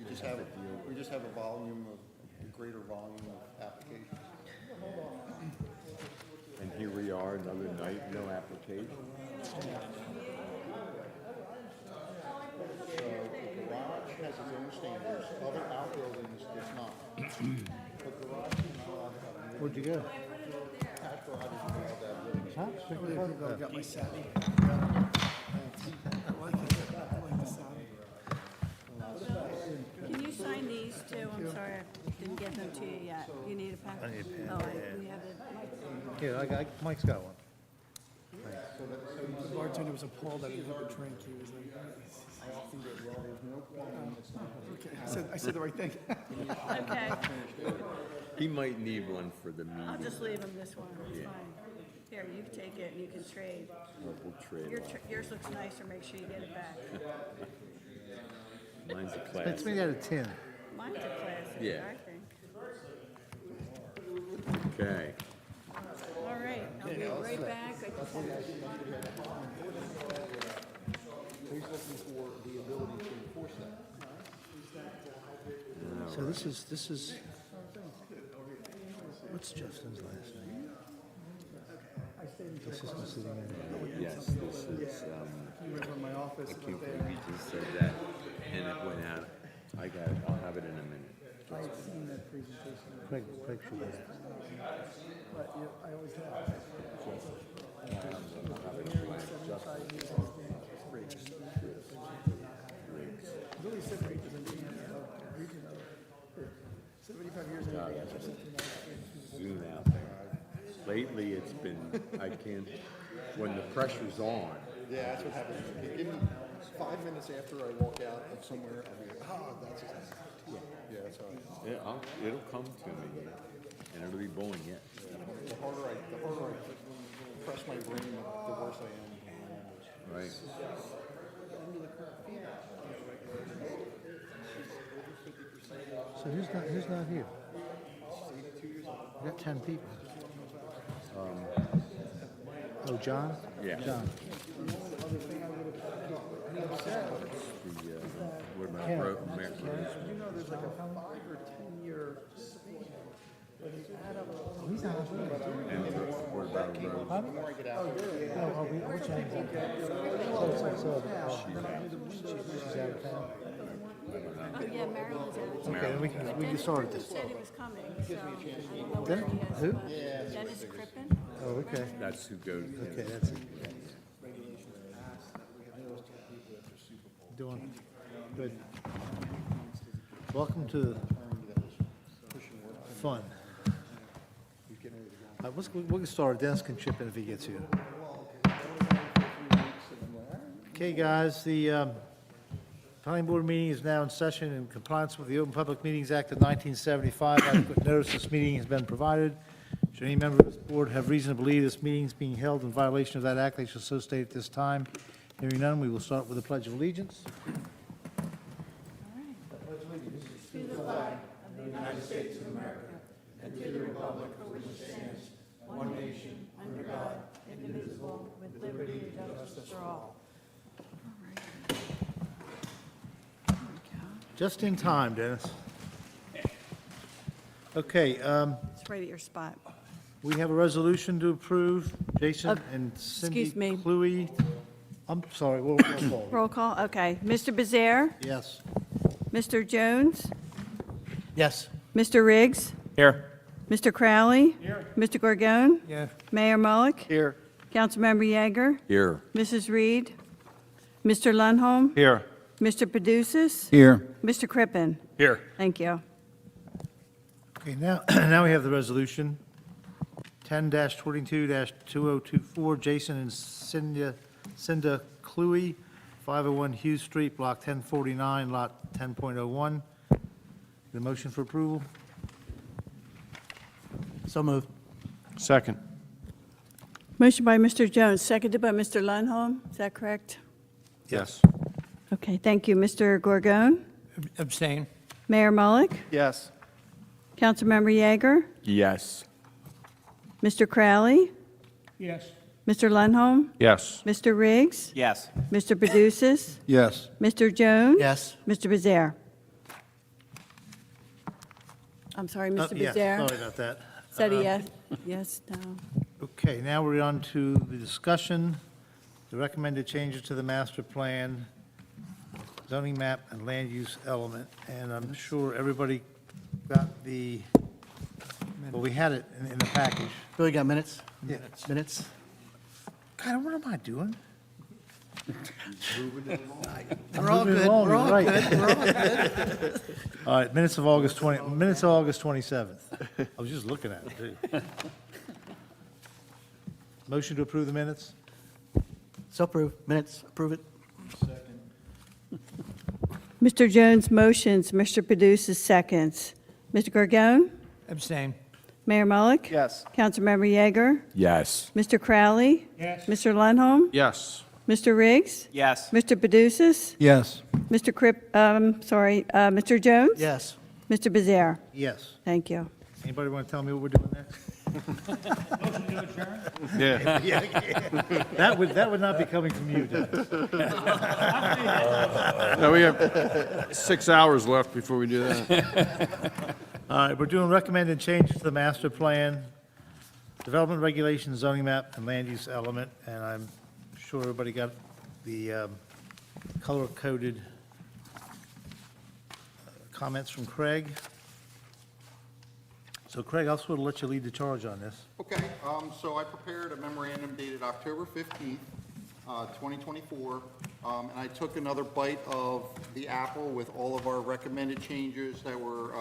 we just have a greater volume of applications. And here we are, another night, no application. So the garage has its own standards, other outbuildings does not. But garage is not allowed to have a Where'd you go? attached garage is not allowed to have living Huh? space. Got my saddle. I like it. I like the saddle. Can you sign these too? I'm sorry, I didn't get them to you yet. You need a pen? I need a pen, Oh, we have it. Here, Mike's got one. The bartender was appalled that I didn't have a drink. He was like, okay, I said the right thing. Okay, He might need one for the I'll meeting. just leave them this one, it's fine. Here, you can take it and you can trade. We'll trade off. Yours looks nicer, make sure you get it back. Mine's a It's classic. made out of tin. Mine's a classic, Yeah. I think. Okay. All right, I'll be right back. I just have He's looking for the ability to enforce that. So this is, what's Justin's last name? Assistant City Manager. Yes, this is, You were in my office. I can't believe you just said that, and it went out. I got it, I'll have it in a minute. I had seen that presentation, Craig should have. but I always have. Really said representation of regional, 75 years ago. Zoom out there. Lately, it's been, I can't, when the pressure's on, Yeah, that's what happens. Give me 5 minutes after I walk out of somewhere, I'll be like, that's exactly. Yeah, that's how it is. it'll come to me, and it'll be blowing it. The harder I press my brain, the worse I am. Right. So who's not here? We got 10 people. Oh, John? Yeah. John. What about Karen. American? You know, there's like a 5 or 10 year. He's not here. And what about road? Huh? Oh, which end? She's out of town. Oh, yeah, Marilyn's out of town. Okay, then we can start this. Said he was coming, so I don't know Then- where he is. who? but Dennis Crippen? Oh, okay. That's who goes. Okay, that's it. Doing good. Welcome to fun. We'll get started. Dennis can chip in if he gets here. Okay, guys, the planning board meeting is now in session in compliance with the Open Public Meetings Act of 1975. Adequate notice this meeting has been provided. Should any member of this board have reason to believe this meeting is being held in violation of that act, they shall so state at this time. Hearing none, we will start with the Pledge of Allegiance. With liberty and justice for all. Just in time, Dennis. Okay, It's right at your spot. we have a resolution to approve. Jason and Cindy excuse me. Cluey. I'm sorry, we'll call. Roll call, okay. Mr. Bezaire? Yes. Mr. Jones? Yes. Mr. Riggs? Here. Mr. Crowley? Here. Mr. Gorgon? Yeah. Mayor Mullick? Here. Councilmember Yeager? Here. Mrs. Reed? Mr. Lundholm? Here. Mr. Paducis? Here. Mr. Crippen? Here. Thank you. Okay, now, now we have the resolution, 10-22-2024, Jason and Cinda Cluey, 501 Hughes Street, Block 1049, Lot 10.01. The motion for approval? So moved. Second. Motion by Mr. Jones, seconded by Mr. Lundholm. Is that correct? Yes. Okay, thank you. Mr. Gorgon? Abstain. Mayor Mullick? Yes. Councilmember Yeager? Yes. Mr. Crowley? Yes. Mr. Lundholm? Yes. Mr. Riggs? Yes. Mr. Paducis? Yes. Mr. Jones? Yes. Mr. Bezaire? I'm sorry, Oh, Mr. yes, Becerra? sorry about that. Said a yes, yes, no. Okay, now we're on to the discussion, the recommended changes to the master plan, zoning map, and land use element. And I'm sure everybody got the, well, we had it in the package. Billy, got minutes? Yeah. Minutes? God, what am I doing? We're all Moving good, along, we're all right. good, we're all good. All right, minutes of August 27th. I was just looking at it, too. Motion to approve the minutes? So approve, minutes, approve it. Mr. Jones motions, Mr. Paducah seconds. Mr. Gargone? Abstain. Mayor Mullick? Yes. Councilmember Yeager? Yes. Mr. Crowley? Yes. Mr. Lundholm? Yes. Mr. Riggs? Yes. Mr. Paducah? Yes. Mr. Mr. Jones? Yes. Mr. Becerra? Yes. Thank you. Anybody want to tell me what we're doing next? Yeah. That would not be coming from you, Dennis. No, we have 6 hours left before we do that. All right, we're doing recommended changes to the master plan, development regulations, zoning map, and land use element, and I'm sure everybody got the color-coded comments from Craig. So Craig, I'll sort of let you lead the charge on this. Okay, so I prepared a memorandum dated October 15th, 2024, and I took another bite of the apple with all of our recommended changes that were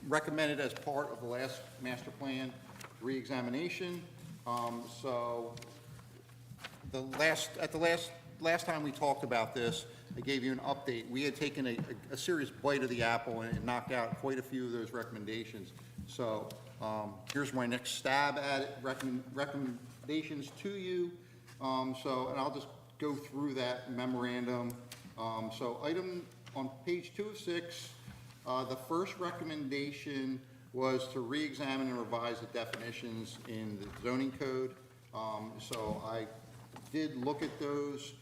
recommended as part of the last master plan reexamination. So at the last time we talked about this, I gave you an update. We had taken a serious bite of the apple and knocked out quite a few of those recommendations. So here's my next stab at it, recommendations to you. And I'll just go through that memorandum. So item on page 2 of 6, the first recommendation was to re-examine and revise the definitions in the zoning code. So I did look at those.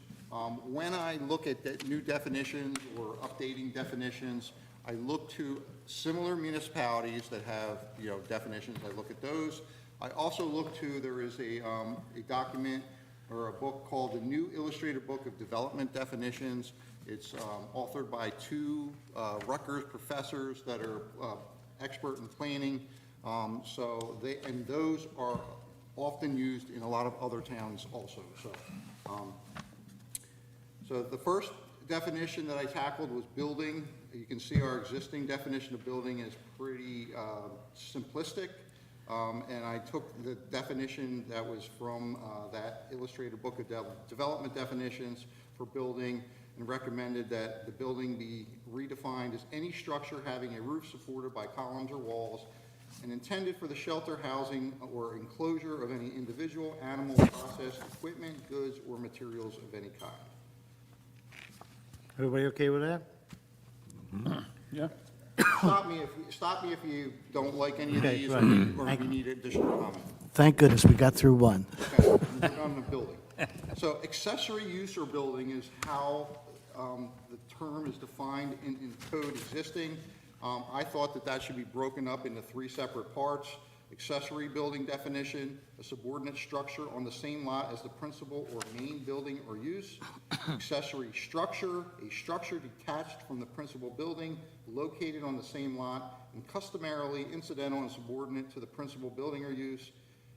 When I look at new definitions or updating definitions, I look to similar municipalities that have, definitions. I look at those. I also look to, there is a document or a book called the New Illustrated Book of Development Definitions. It's authored by 2 Rutgers professors that are expert in planning. And those are often used in a lot of other towns also. So the first definition that I tackled was building. You can see our existing definition of building is pretty simplistic. And I took the definition that was from that Illustrated Book of Development Definitions for building and recommended that the building be redefined as any structure having a roof supported by columns or walls and intended for the shelter, housing, or enclosure of any individual, animal, process, equipment, goods, or materials of any kind. Everybody okay with that? Yeah. Stop me if you don't like any of Okay, these right. or if you need additional comment. Thank goodness we got through one. Okay, we're on the building. So accessory use or building is how the term is defined in code existing. I thought that should be broken up into 3 separate parts. Accessory building definition, a subordinate structure on the same lot as the principal or main building or use. Accessory structure, a structure detached from the principal building, located on the same lot, and customarily incidental and subordinate to the principal building or use.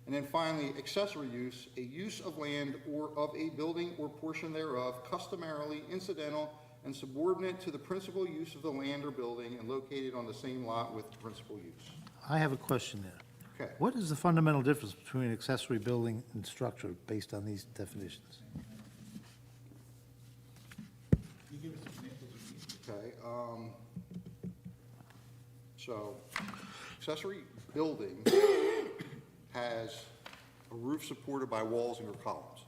And then finally, accessory use, a use of land or of a building or portion thereof, customarily incidental and subordinate to the principal use of the land or building and located on the same lot with principal use. I have a question there. Okay. What is the fundamental difference between an accessory building and structure based on these definitions? Okay, so accessory building has a roof supported by walls and or columns.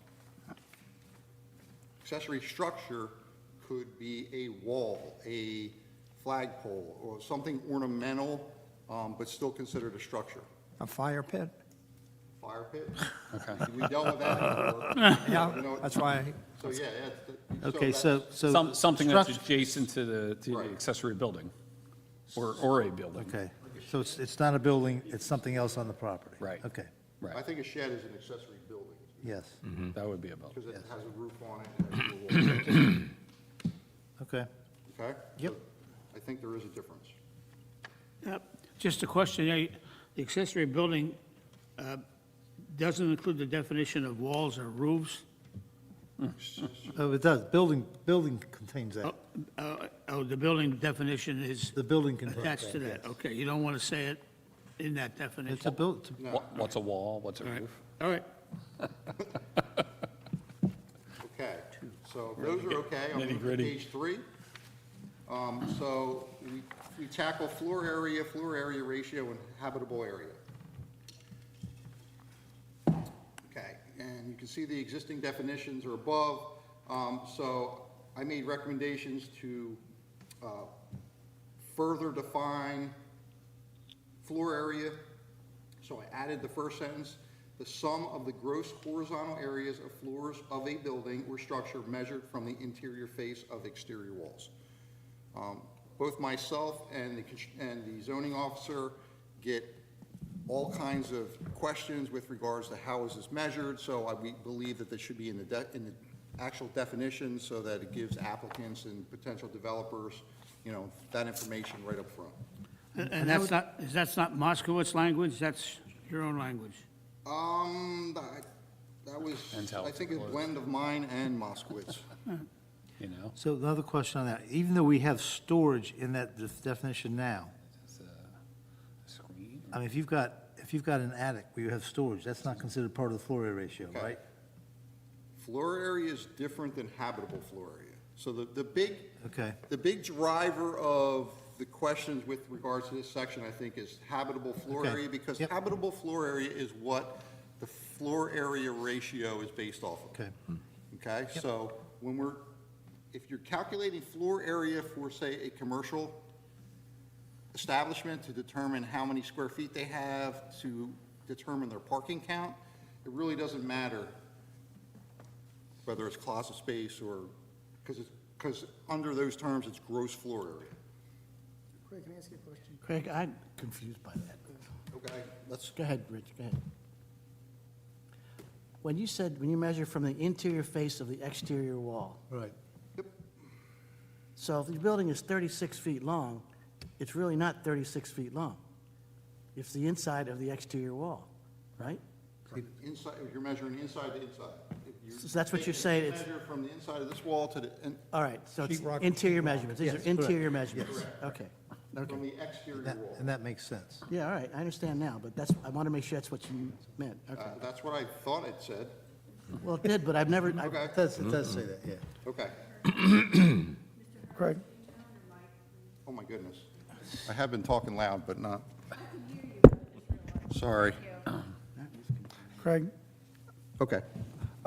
Accessory structure could be a wall, a flagpole, or something ornamental, but still considered a structure. A fire pit? Fire pit? Okay. We dealt with that before. Yeah, You know, that's why, So, yeah, Okay, that's- so. Something that's struct- adjacent to the Right. accessory building, or a building. Okay, So it's not a building, it's something else on the property? Right. Okay, I think a shed is an accessory building, yes, That would be a building. because it has a roof on it and has dual walls. okay. Okay? Yep. So I think there is a difference. Just a question, the accessory building doesn't include the definition of walls or roofs? Oh, it does, building contains that, The building definition is the building contains that. attached to that, yes. okay, you don't want to say it in that definition? It's a build, What's a wall, what's a All right, roof? all right. Okay, so those are okay. I'm moving to Nitty-gritty. page 3. So we tackle floor area ratio, and habitable area. Okay, and you can see the existing definitions are above. So I made recommendations to further define floor area. So I added the first sentence, the sum of the gross horizontal areas of floors of a building or structure measured from the interior face of exterior walls. Both myself and the zoning officer get all kinds of questions with regards to how is this measured, so we believe that this should be in the actual definition so that it gives applicants and potential developers, that information right up front. And that's not Moskowitz language, that's your own language? That was, Depends how I it's think, a blend of mine and Moskowitz. You know? so another question on that, even though we have storage in that definition now, It's a screen. I mean, if you've got an attic where you have storage, that's not considered part of the floor area ratio, Okay. right? Floor area is different than habitable floor area. So the Okay, big driver of the questions with regards to this section, I think, is habitable floor Okay. area, because Yep. habitable floor area is what the floor area ratio is based off of. okay, Okay, so if you're calculating floor area for, say, a commercial establishment to determine how many square feet they have, to determine their parking count, it really doesn't matter whether it's closet space or, because under those terms, it's gross floor area. Craig, can I ask you a question? Craig, I'm confused by that. Okay, let's, Go ahead, Rich, go ahead. When you measure from the interior face of the exterior wall, right. so if the building is 36 feet long, it's really not 36 feet long. It's the inside of the exterior wall, right? inside, you're measuring inside to inside. If you So that's what take- you're saying, if you it's- Measure from the inside of this wall to the, All right, so it's Sheetrock. interior measurements. These are Yes, correct. interior measurements. Okay, from okay. the exterior wall. And that makes sense. Yeah, all right, I understand now, but I want to make sure that's what you meant. Okay. That's what I thought it said. Well, it did, but I've never, Okay, It does say that, yeah. okay. Craig? Oh, my goodness. I have been talking loud, but not. Sorry. Craig, Okay.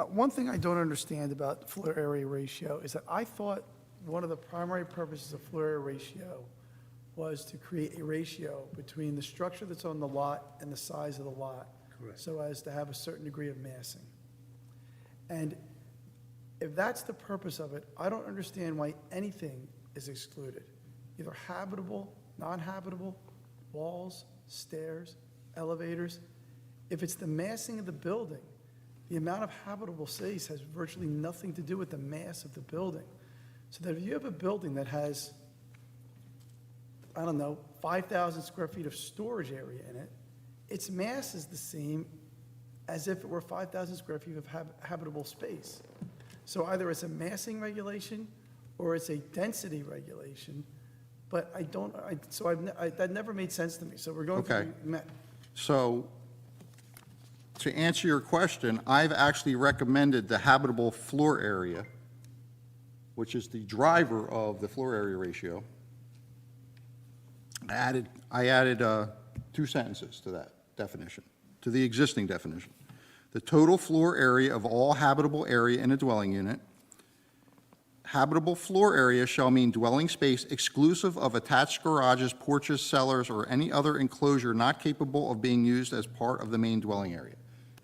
one thing I don't understand about floor area ratio is that I thought one of the primary purposes of floor area ratio was to create a ratio between the structure that's on the lot and the size of the lot. Correct. So as to have a certain degree of massing. And if that's the purpose of it, I don't understand why anything is excluded. Either habitable, non-habitable, walls, stairs, elevators. If it's the massing of the building, the amount of habitable space has virtually nothing to do with the mass of the building. So that if you have a building that has, 5,000 square feet of storage area in it, its mass is the same as if it were 5,000 square feet of habitable space. So either it's a massing regulation or it's a density regulation, but that never made sense to me. So we're going Okay. through. So, to answer your question, I've actually recommended the habitable floor area, which is the driver of the floor area ratio. I added 2 sentences to that definition, to the existing definition. The total floor area of all habitable area in a dwelling unit. Habitable floor area shall mean dwelling space exclusive of attached garages, porches, cellars, or any other enclosure not capable of being used as part of the main dwelling area.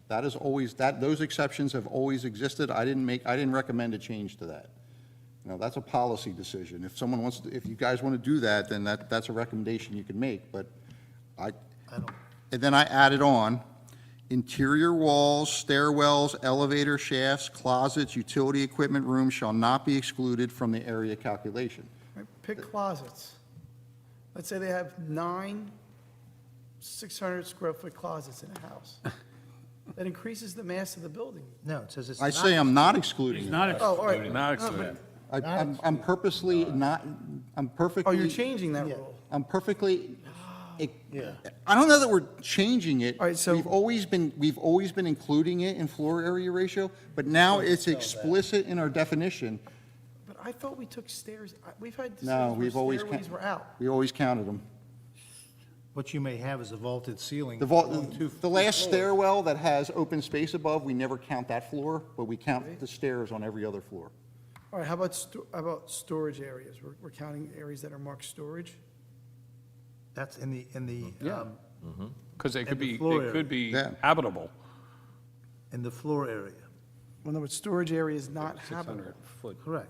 That is always, those exceptions have always existed. I didn't recommend a change to that. That's a policy decision. If you guys want to do that, then that's a recommendation you can make, but And then I added on, interior walls, stairwells, elevator shafts, closets, utility equipment rooms shall not be excluded from the area calculation. Right, pick closets. Let's say they have 9 600-square-foot closets in a house. That increases the mass of the building. No, it says it's I not. say I'm not excluding It's it. not, Oh, all right. Not No, excluded. I'm purposely not, I'm perfectly. Oh, you're changing that Yeah. rule. I'm perfectly, Yeah. I don't know that we're changing it. All right, so- We've always been including it in floor area ratio, but now it's explicit in our definition. But I thought we took stairs, we've had No, decisions we've where always, stairways were out. we always counted them. What you may have is a vaulted ceiling. The vault, the last stairwell that has open space above, we never count that floor, but we count the stairs on every other floor. All right, how about storage areas? We're counting areas that are marked storage? That's in the, Yeah. Because it could And the be, floor it could be Yeah. habitable. in the floor area, In other words, storage area is not 600 habitable. foot. correct.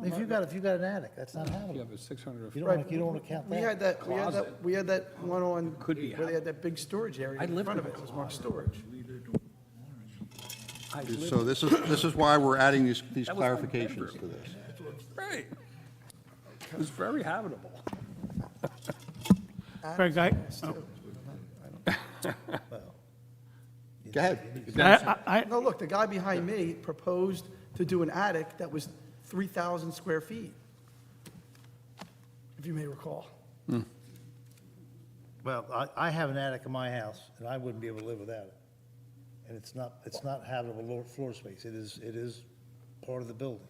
If you got an attic, that's not You habitable. have a 600. You foot. don't want, you don't want to count We that. had that, we had that one on, Could be where they had that big storage area I in lived front of in it, it was marked storage. So this is why we're adding these That was my clarifications to bedroom. this. Right. It was very habitable. Craig, Go ahead. I, No, look, the guy behind me proposed to do an attic that was 3,000 square feet, if you may recall. Well, I have an attic in my house, and I wouldn't be able to live without it. And it's not habitable floor space. It is part of the building.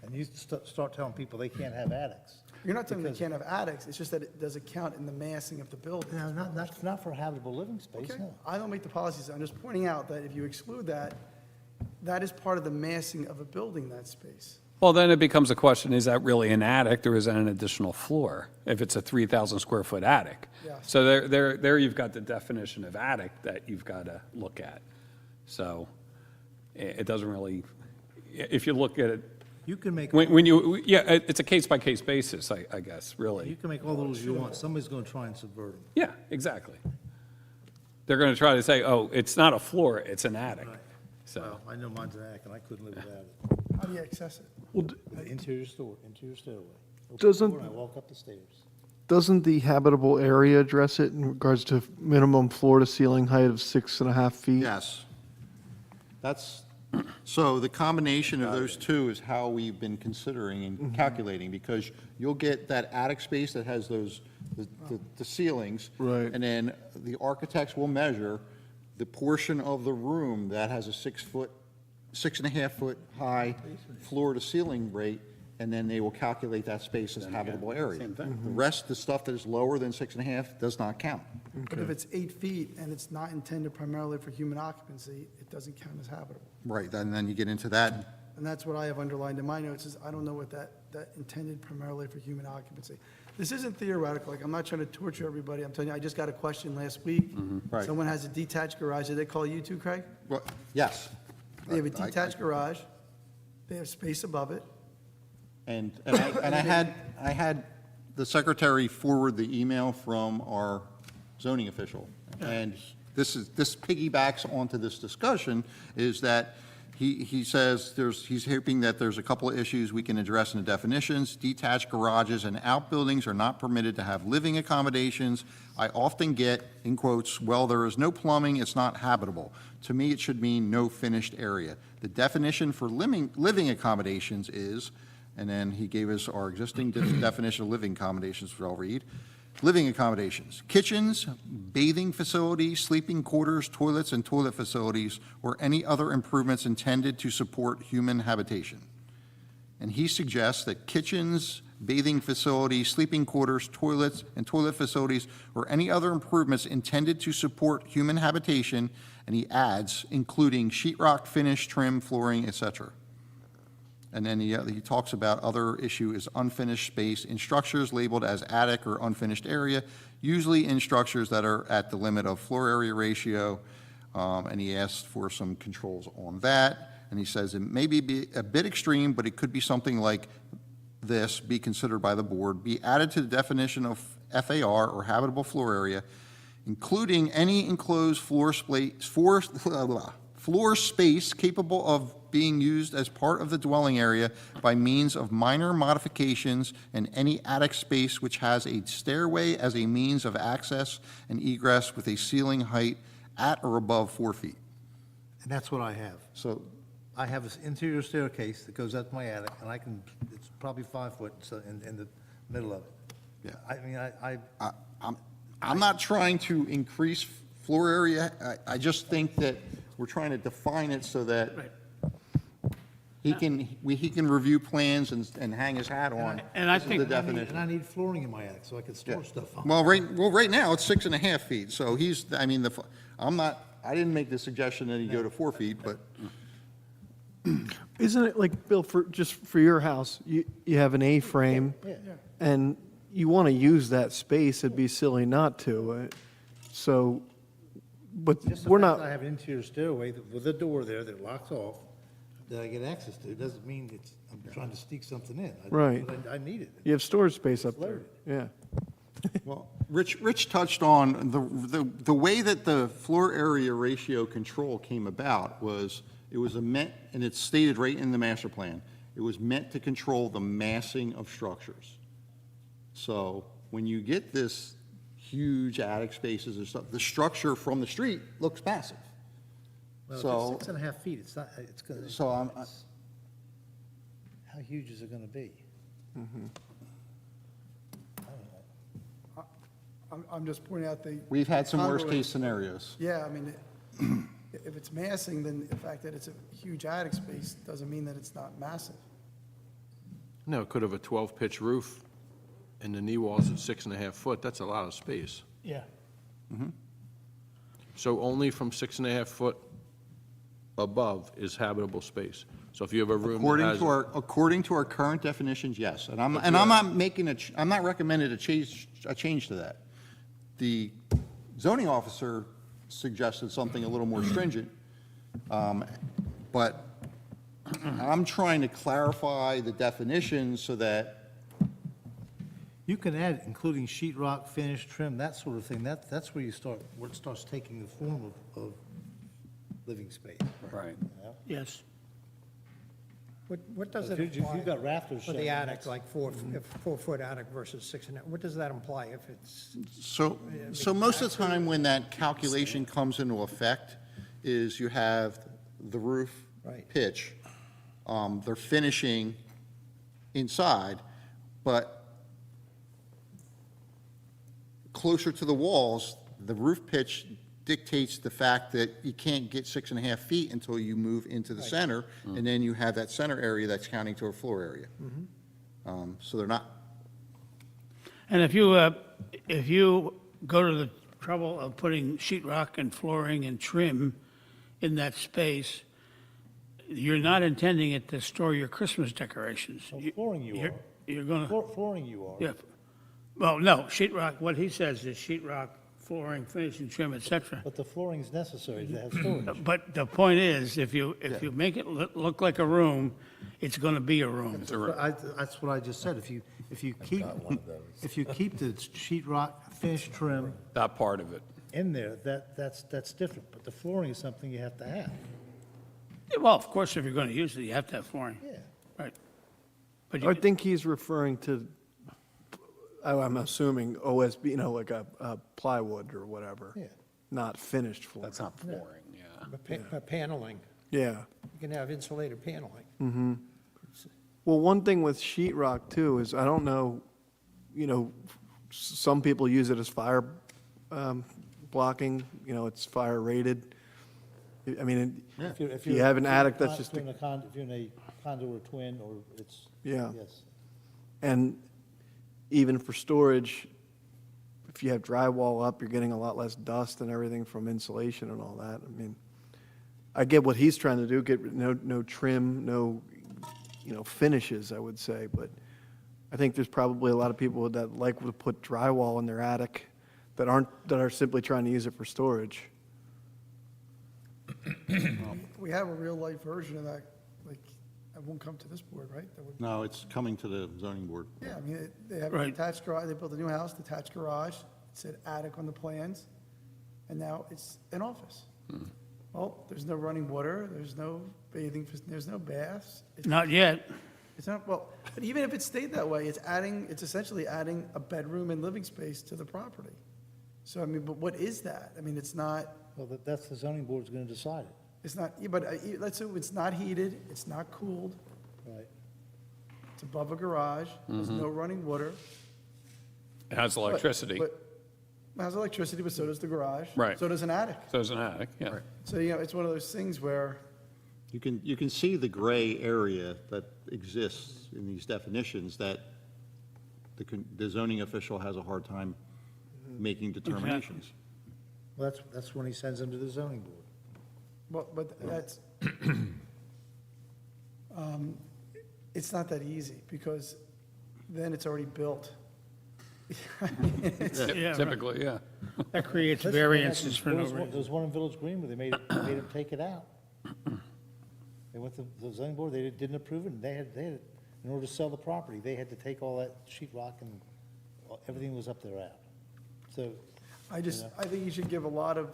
And you start telling people they can't have attics. You're not telling me they can't have attics, it's just that it doesn't count in the massing of the building. No, not for habitable living space, Okay, no. I don't make the policies, I'm just pointing out that if you exclude that, that is part of the massing of a building, that space. Well, then it becomes a question, is that really an attic or is that an additional floor? If it's a 3,000 square foot attic. Yes. So there you've got the definition of attic that you've got to look at. So it doesn't really, if you look at it, You can make, when you, yeah, it's a case-by-case basis, I guess, you really. can make all the rules you want. Somebody's going to try and subvert them. Yeah, exactly. They're going to try to say, oh, it's not a floor, it's an attic. So, Well, I know mine's an attic, and I couldn't live without it. How do you access it? Interior stairway. Open Doesn't- door, and I walk up the stairs. Doesn't the habitable area address it in regards to minimum floor-to-ceiling height of 6.5 feet? Yes. So the combination of those two is how we've been considering and calculating, because you'll get that attic space that has those, the ceilings. Right. And then the architects will measure the portion of the room that has a 6.5 foot high floor-to-ceiling rate, and then they will calculate that space as habitable area. same thing. The rest, the stuff that is lower than 6.5, does not count. But if it's 8 feet and it's not intended primarily for human occupancy, it doesn't count as habitable. Right, and then you get into that. And that's what I have underlined in my notes, is I don't know what that intended primarily for human occupancy. This isn't theoretical, like, I'm not trying to torture everybody, I'm telling you, I just got a question last week. Right. Someone has a detached garage, did they call you too, Craig? Well, yes. They have a I- detached garage, they have space above it, And I had the secretary forward the email from our zoning official. And this piggybacks onto this discussion, is that he says he's hoping that there's a couple of issues we can address in the definitions. Detached garages and outbuildings are not permitted to have living accommodations. I often get, in quotes, "Well, there is no plumbing, it's not habitable." To me, it should mean no finished area. The definition for living accommodations is, and then he gave us our existing definition of living accommodations, which I'll read. Living accommodations: kitchens, bathing facilities, sleeping quarters, toilets and toilet facilities, or any other improvements intended to support human habitation. And he suggests that kitchens, bathing facilities, sleeping quarters, toilets, and toilet facilities, or any other improvements intended to support human habitation, and he adds, including sheetrock, finish, trim, flooring, etc. And then he talks about other issue is unfinished space in structures labeled as attic or unfinished area, usually in structures that are at the limit of floor area ratio. And he asked for some controls on that. And he says it may be a bit extreme, but it could be something like this, be considered by the board, be added to the definition of FAR or habitable floor area. including any enclosed floor space capable of being used as part of the dwelling area by means of minor modifications, and any attic space which has a stairway as a means of access and egress with a ceiling height at or above 4 feet. And that's what I have. So, I have this interior staircase that goes up to my attic, and I can, it's probably 5 foot so in the middle of it. yeah. I mean, I'm not trying to increase floor area. I just think that we're trying to define it so that Right. he can review plans and hang his hat on. And I This is think- the definition. and I need flooring in my attic so I can store Yeah. stuff on. Well, right now, it's 6.5 feet, so I mean, I didn't make the suggestion that he go to 4 feet, but, Isn't it like, Bill, just for your house, you have an A-frame, and you want to use that space, it'd be silly not to. So, but Just the we're fact not, that I have an interior stairway with a door there that locks off, that I get access to, doesn't mean I'm trying to sneak something in. Right. I need it. you have storage space up there, Loaded. yeah. well, Rich touched on the way that the floor area ratio control came about was, it was meant, and it's stated right in the master plan, it was meant to control the massing of structures. So when you get this huge attic spaces and stuff, the structure from the street looks massive. Well, if So- it's 6.5 feet, it's not, it's gonna. So How huge is it gonna be? I'm just pointing out the. we've had some congruence. worst-case scenarios. Yeah, I mean, if it's massing, then the fact that it's a huge attic space doesn't mean that it's not massive. No, it could have a 12-pitch roof, and the knee wall's at 6.5 foot, that's a lot of space. Yeah. So only from 6.5 foot above is habitable space. So if you have a room that has. According to our current definitions, yes. And I'm not making I'm not recommending a change to that. The zoning officer suggested something a little more stringent, but I'm trying to clarify the definitions so that, You can add, including sheet rock, finish, trim, that sort of thing. That's where it starts taking the form of living space. Right. Yes. What does it If imply? you've got rafters For showing, the attic, that's- like 4-foot attic versus 6.5, what does that imply if it's? so most of the time when that calculation comes into effect is you have the roof Right. pitch, they're finishing inside, but closer to the walls, the roof pitch dictates the fact that you can't get 6.5 feet until you move into the center, and then you have that center area that's counting to a floor area. So they're not, And if you go to the trouble of putting sheetrock and flooring and trim in that space, you're not intending it to store your Christmas decorations. Well, flooring you are. You're gonna, Flooring you are. yeah. Well, no, sheetrock, what he says is sheetrock, flooring, finish and trim, et cetera. But the flooring is necessary to have storage. But the point is, if you make it look like a room, it's gonna be a room. That's what I just said. If you keep the sheet rock, finish, trim That part of it. in there, that's different. But the flooring is something you have to have. Yeah, well, of course, if you're gonna use it, you have to have flooring. Yeah. Right. But I you, think he's referring to, I'm assuming OSB, like a plywood or whatever. Yeah. Not finished floor. That's not flooring, yeah. Paneling, Yeah. you can have insulated paneling. Well, one thing with sheetrock too is, I don't know, some people use it as fire blocking, it's fire rated. I mean, If you have an attic that's just, If you're in a condo or twin, or it's. Yeah. Yes. and even for storage, if you have drywall up, you're getting a lot less dust and everything from insulation and all that. I mean, I get what he's trying to do, get no trim, no, finishes, I would say, but I think there's probably a lot of people that like to put drywall in their attic that are simply trying to use it for storage. We have a real-life version of that, like, it won't come to this board, right? That would- no, it's coming to the zoning board. Yeah, I mean, they have a Right. detached garage, they built a new house, detached garage, it said attic on the plans. and now it's an office. Well, there's no running water, there's no bathing, there's no baths. Not yet. It's not, well, but even if it stayed that way, it's essentially adding a bedroom and living space to the property. So, I mean, but what is that? I mean, it's not, Well, that's the zoning board's going to decide it. it's not, yeah, but let's say it's not heated, it's not cooled, Right. it's above a garage, there's no running water. It has but- electricity, But it has electricity, but so does the garage. Right. So does an attic. so there's an attic, yeah. So, you know, it's one of those things where, You can see the gray area that exists in these definitions that the zoning official has a hard time making determinations. Well, that's when he sends them to the zoning board. but that's, it's not that easy, because then it's already built. Yeah, right. Typically, yeah. That creates Listen, variances for no there was one- reason. There was one in Village Green where they made him take it out. They went to the zoning board, they didn't approve it, and they had, in order to sell the property, they had to take all that sheet rock and everything was up there out. So, I think you should give a lot of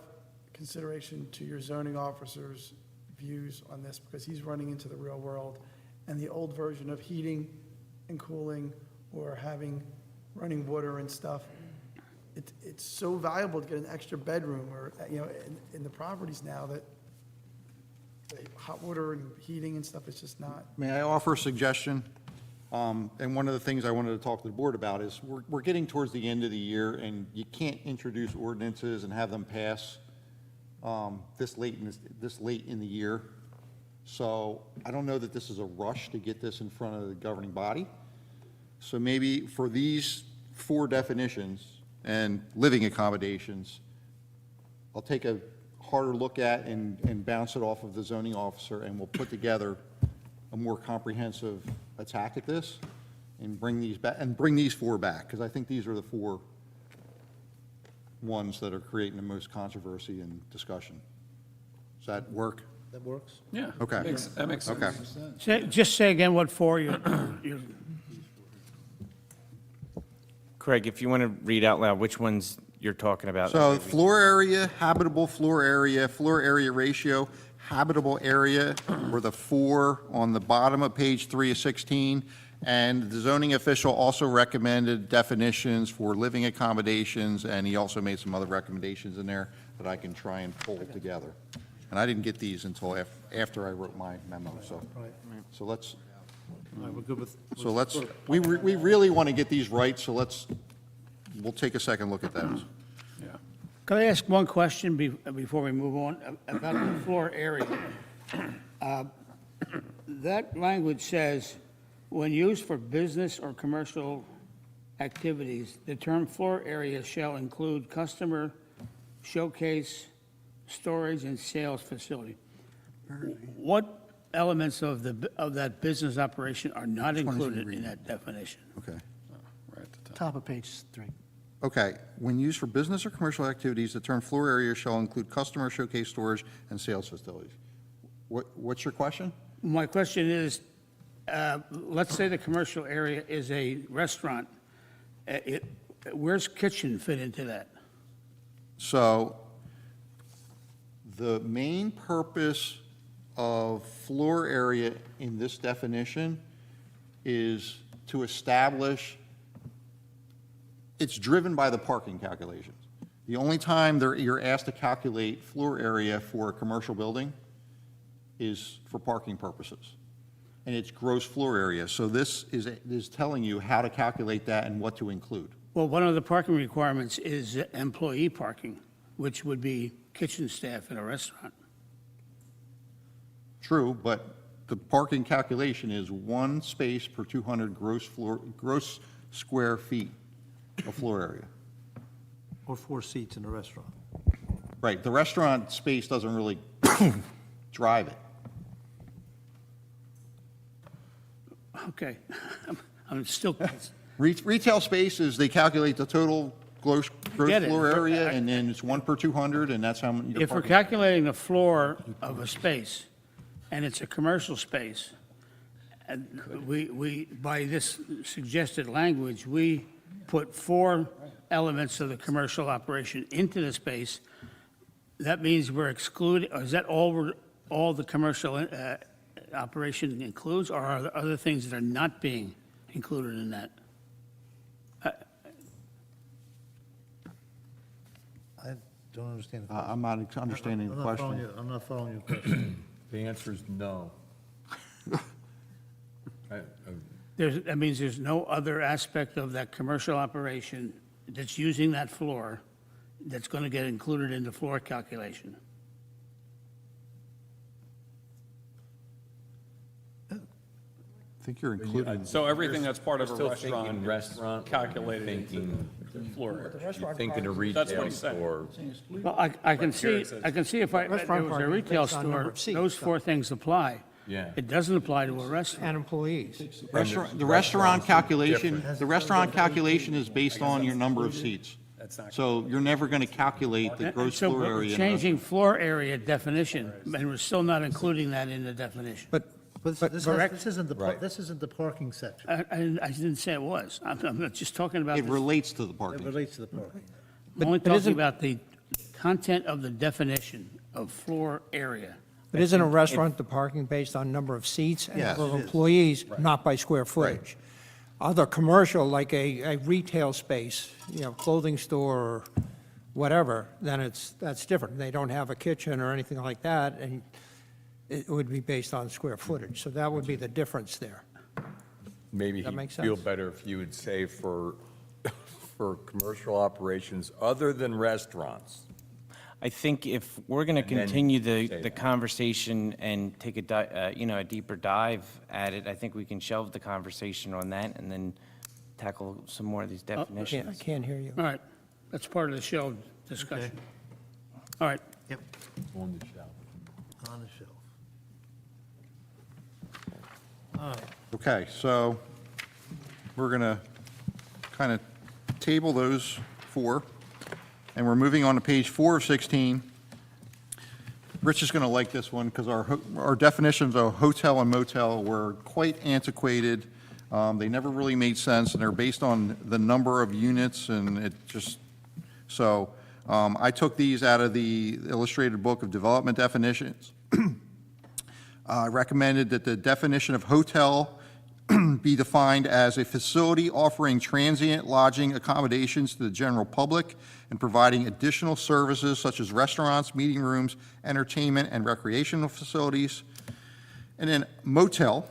consideration to your zoning officer's views on this, because he's running into the real world. And the old version of heating and cooling, or having running water and stuff, it's so valuable to get an extra bedroom, or, you know, in the properties now, that the hot water and heating and stuff is just not. May I offer a suggestion? And one of the things I wanted to talk to the board about is, we're getting towards the end of the year, and you can't introduce ordinances and have them pass this late in the year. So I don't know that this is a rush to get this in front of the governing body. So maybe for these 4 definitions and living accommodations, I'll take a harder look at and bounce it off of the zoning officer, and we'll put together a more comprehensive attack at this and bring these back, and bring these 4 back, because I think these are the 4 ones that are creating the most controversy and discussion. Does that work? that works? Yeah. Okay. That makes sense. Okay. Just say again what for you. Craig, if you want to read out loud which ones you're talking about. So floor area, habitable floor area ratio, habitable area were the 4 on the bottom of page 3 of 16. And the zoning official also recommended definitions for living accommodations, and he also made some other recommendations in there that I can try and pull together. And I didn't get these until after I wrote my memo, so. So let's, All right, we're good with. so let's, we really want to get these right, so we'll take a second look at those. Yeah. Can I ask one question before we move on about the floor area? That language says, when used for business or commercial activities, the term floor area shall include customer, showcase, storage, and sales facility. What elements of that business operation are not included in that definition? Okay. Right at the top. Top of page 3. Okay, when used for business or commercial activities, the term floor area shall include customer, showcase, storage, and sales facilities. What's your question? My question is, let's say the commercial area is a restaurant. Where's kitchen fit into that? So, the main purpose of floor area in this definition is to establish, it's driven by the parking calculations. The only time you're asked to calculate floor area for a commercial building is for parking purposes. And it's gross floor area. So this is telling you how to calculate that and what to include. Well, one of the parking requirements is employee parking, which would be kitchen staff in a restaurant. True, but the parking calculation is 1 space per 200 gross square feet of floor area. Or 4 seats in a restaurant. Right, the restaurant space doesn't really drive it. Okay. I'm still, Retail spaces, they calculate the total gross Get it. floor area, and then it's 1 per 200, and that's how many. if we're calculating the floor of a space, and it's a commercial space, and we, by this suggested language, we put 4 elements of the commercial operation into the space, that means we're excluding, or is that all the commercial operation includes, or are there other things that are not being included in that? I don't understand. I'm not understanding the question. I'm not following your question. The answer is no. That means there's no other aspect of that commercial operation that's using that floor that's going to get included in the floor calculation. I think you're including, So everything that's part of a Still thinking restaurant restaurant, is calculated into thinking, the floor area. you're thinking of That's what retail he's saying. store. Well, I can see, if there Restaurant was a parking retail based on number store, of seats, those so- four things apply. Yeah. It doesn't apply to a restaurant. And employees. the restaurant calculation, is based on your number of seats. That's not. So you're never going to calculate the And gross so floor we're area. changing floor area definition, and we're still not including that in the definition. But, correct. This isn't Right. this isn't the parking section. I didn't say it was. I'm just talking about, It this- relates to the It parking. relates to the parking. I'm only but talking isn't- about the content of the definition of floor area. but isn't a restaurant the parking based on number of seats and Yes, number of it is. employees, not by square footage? Other commercial, like a retail space, clothing store or whatever, then that's different. They don't have a kitchen or anything like that, and it would be based on square footage. So that would be the difference there. Maybe That he'd make feel sense? better if you would say for, for commercial operations other than restaurants. I think if we're going to And then continue say the that. conversation and take a deeper dive at it, I think we can shelve the conversation on that and then tackle some more of these I definitions. can't hear you. All right, that's part of the show discussion. All right, On the shelf. On the shelf. Okay, so we're going to kind of table those four, and we're moving on to page 4 of 16. Rich is going to like this one because our definitions of hotel and motel were quite antiquated. They never really made sense, and they're based on the number of units, and it just, so I took these out of the Illustrated Book of Development Definitions. I recommended that the definition of hotel be defined as a facility offering transient lodging accommodations to the general public and providing additional services such as restaurants, meeting rooms, entertainment, and recreational facilities. And then motel,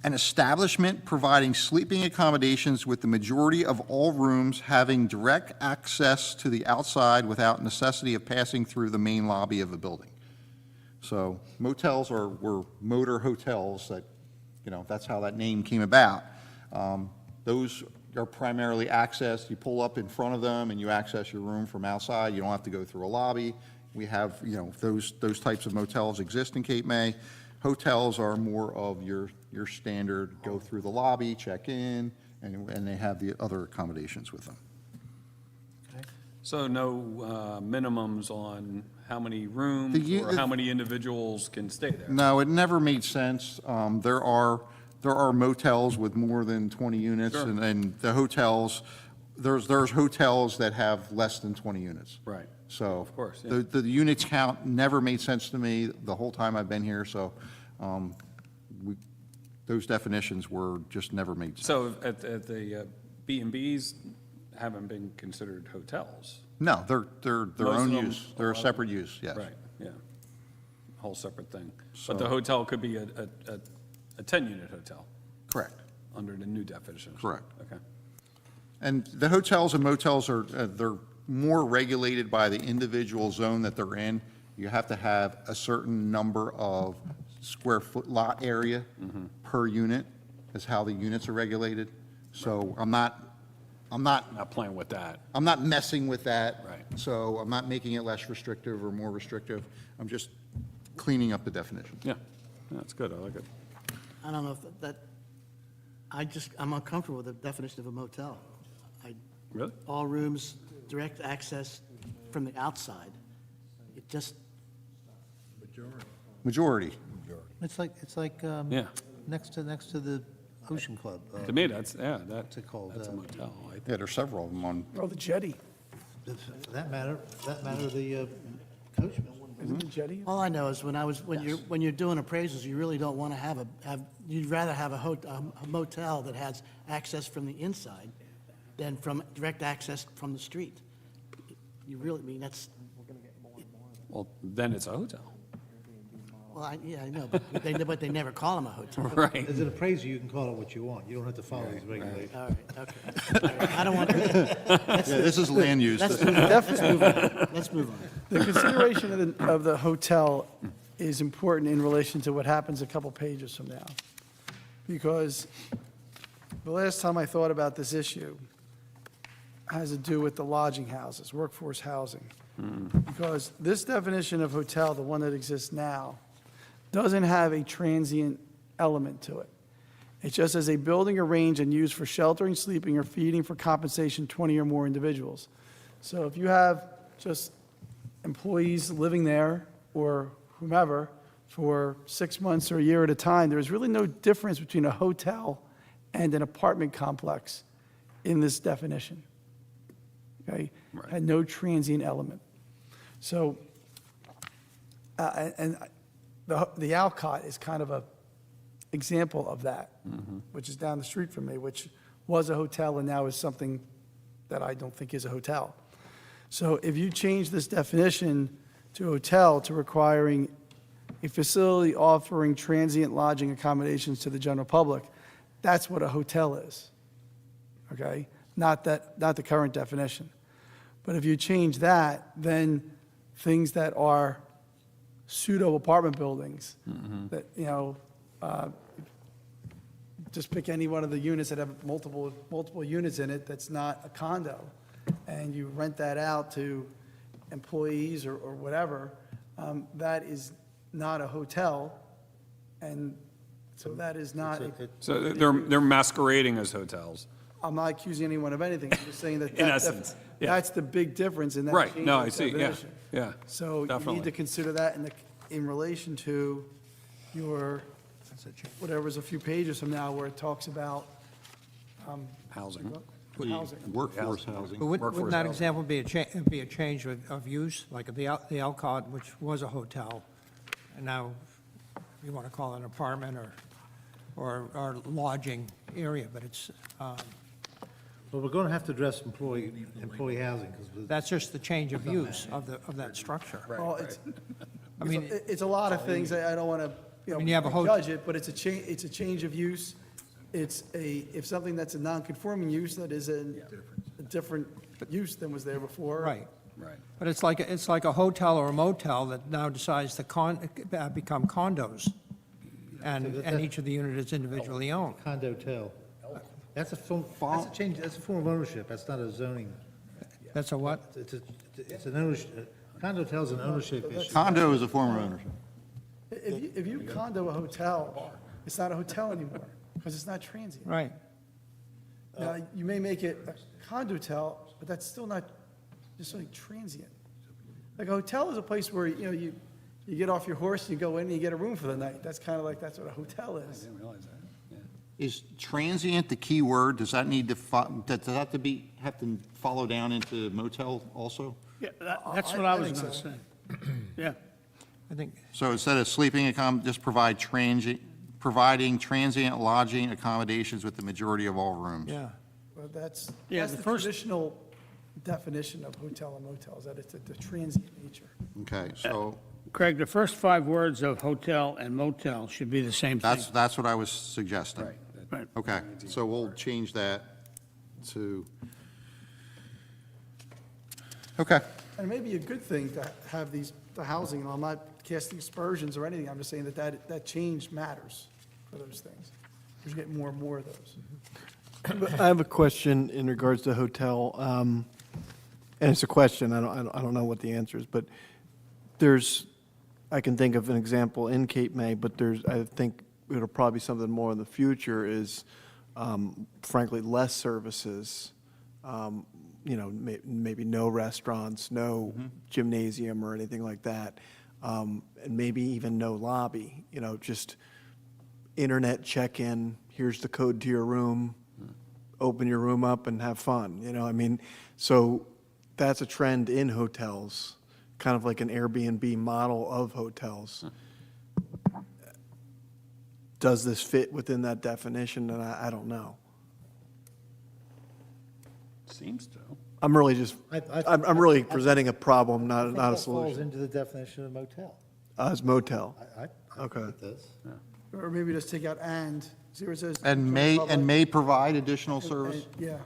an establishment providing sleeping accommodations with the majority of all rooms having direct access to the outside without necessity of passing through the main lobby of a building. So motels were motor hotels that, that's how that name came about. Those are primarily accessed, you pull up in front of them and you access your room from outside. You don't have to go through a lobby. We have, those types of motels exist in Cape May. Hotels are more of your standard, go through the lobby, check in, and they have the other accommodations with them. So no minimums on how many rooms or how many individuals can stay there? No, it never made sense. There are motels with more than 20 units, Sure. and the hotels, there's hotels that have less than 20 units. Right. So. Of course, yeah. The units count never made sense to me the whole time I've been here, so those definitions were just never made sense. So at the B and Bs haven't been considered hotels? No, they're their Most own of them use. They're a are- separate use, yes. Right, yeah. Whole separate thing. So- But the hotel could be a 10-unit hotel Correct. under the new definition? Correct. Okay. And the hotels and motels are, they're more regulated by the individual zone that they're in. You have to have a certain number of square foot lot area per unit, is how the units are regulated. So I'm not Not playing with that. messing with that. Right. So I'm not making it less restrictive or more restrictive. I'm just cleaning up the definition. Yeah, that's good, I like it. I don't know if that, I'm uncomfortable with the definition of a motel. Really? All rooms, direct access from the outside. It just, Majority. It's like Yeah. next to the Ocean Club. To me, that's, yeah, What's it called? that's a motel. Yeah, there's several of them on, Oh, the jetty. For that matter, the Isn't it jetty? All I know is when you're doing appraisals, you really don't want to you'd rather have a motel that has access from the inside than from direct access from the street. You really, I mean, that's, Well, then it's a hotel. well, I know, but they never call them a hotel. Right. As an appraiser, you can call it what you want. You don't have to follow these regulations. All right, okay. All right, I don't want, Yeah, this is land use. let's move on. Let's move on. The consideration of the hotel is important in relation to what happens a couple pages from now. Because the last time I thought about this issue has to do with the lodging houses, workforce housing. Because this definition of hotel, the one that exists now, doesn't have a transient element to it. It just says a building arranged and used for sheltering, sleeping, or feeding for compensation 20 or more individuals. So if you have just employees living there or whomever for 6 months or a year at a time, there's really no difference between a hotel and an apartment complex in this definition. Okay? Right. Had no transient element. So, and the Alcott is kind of a example of that, which is down the street from me, which was a hotel and now is something that I don't think is a hotel. So if you change this definition to hotel to requiring a facility offering transient lodging accommodations to the general public, that's what a hotel is, okay? Not the current definition. But if you change that, then things that are pseudo apartment buildings, that, just pick any one of the units that have multiple units in it that's not a condo, and you rent that out to employees or whatever, that is not a hotel, and so that is not, So they're masquerading as hotels. I'm not accusing anyone of anything, I'm just saying that. In essence, yeah. That's the big difference in that. Right, change no, of I see, yeah, definition. yeah. So you definitely. need to consider that in relation to your, whatever's a few pages from now where it talks about Housing. housing. Workforce housing. But wouldn't Workforce that housing. example be a change of use, like the Alcott, which was a hotel, and now you want to call it an apartment or lodging area, but it's, Well, we're going to have to address employee housing, because that's just the change of use of that structure. Well, it's, I mean, it's a lot of things, I don't want to, mean, you have a hotel. judge it, but it's a change of use. It's if something that's a non-conforming use that is a different use than was there before. right. Right. But it's like a hotel or a motel that now decides to become condos, and each of the units is individually owned. condo-tel. That's a form of ownership, that's not a zoning. That's a what? It's an ownership, condo-tel's an ownership issue. Condo is a form of ownership. If you condo a hotel, it's not a hotel anymore, because it's not transient. Right. Now, you may make it a condotel, but that's still not necessarily transient. Like a hotel is a place where, you get off your horse, you go in, and you get a room for the night. That's kind of like, that's what a hotel is. Didn't realize that. Is transient the key word? Does that need to, does that have to follow down into motel also? Yeah, that's what I I was think going to so. say. Yeah. I think, So instead of sleeping just providing transient lodging accommodations with the majority of all rooms. yeah. But that's Yeah, the the first- traditional definition of hotel and motels, that it's the transient nature. Okay, so Craig, the first 5 words of hotel and motel should be the same thing. that's what I was suggesting. Right. Right. Okay, so we'll change that to, okay. And it may be a good thing to have the housing, and I'm not casting aspersions or anything, I'm just saying that change matters for those things. You're getting more and more of those. I have a question in regards to hotel, and it's a question, I don't know what the answer is, but I can think of an example in Cape May, but I think it'll probably be something more in the future is, frankly, less services, maybe no restaurants, no gymnasium or anything like that, and maybe even no lobby, just internet check-in, here's the code to your room, open your room up and have fun, so that's a trend in hotels kind of like an Airbnb model of hotels. Does this fit within that definition? And I don't know. Seems to. I'm really just, I- I'm really presenting a problem, not a Falls solution. into the definition of motel. As motel. I Okay. think it does. Or maybe just take out and, see where it says. And may provide additional service? Yeah,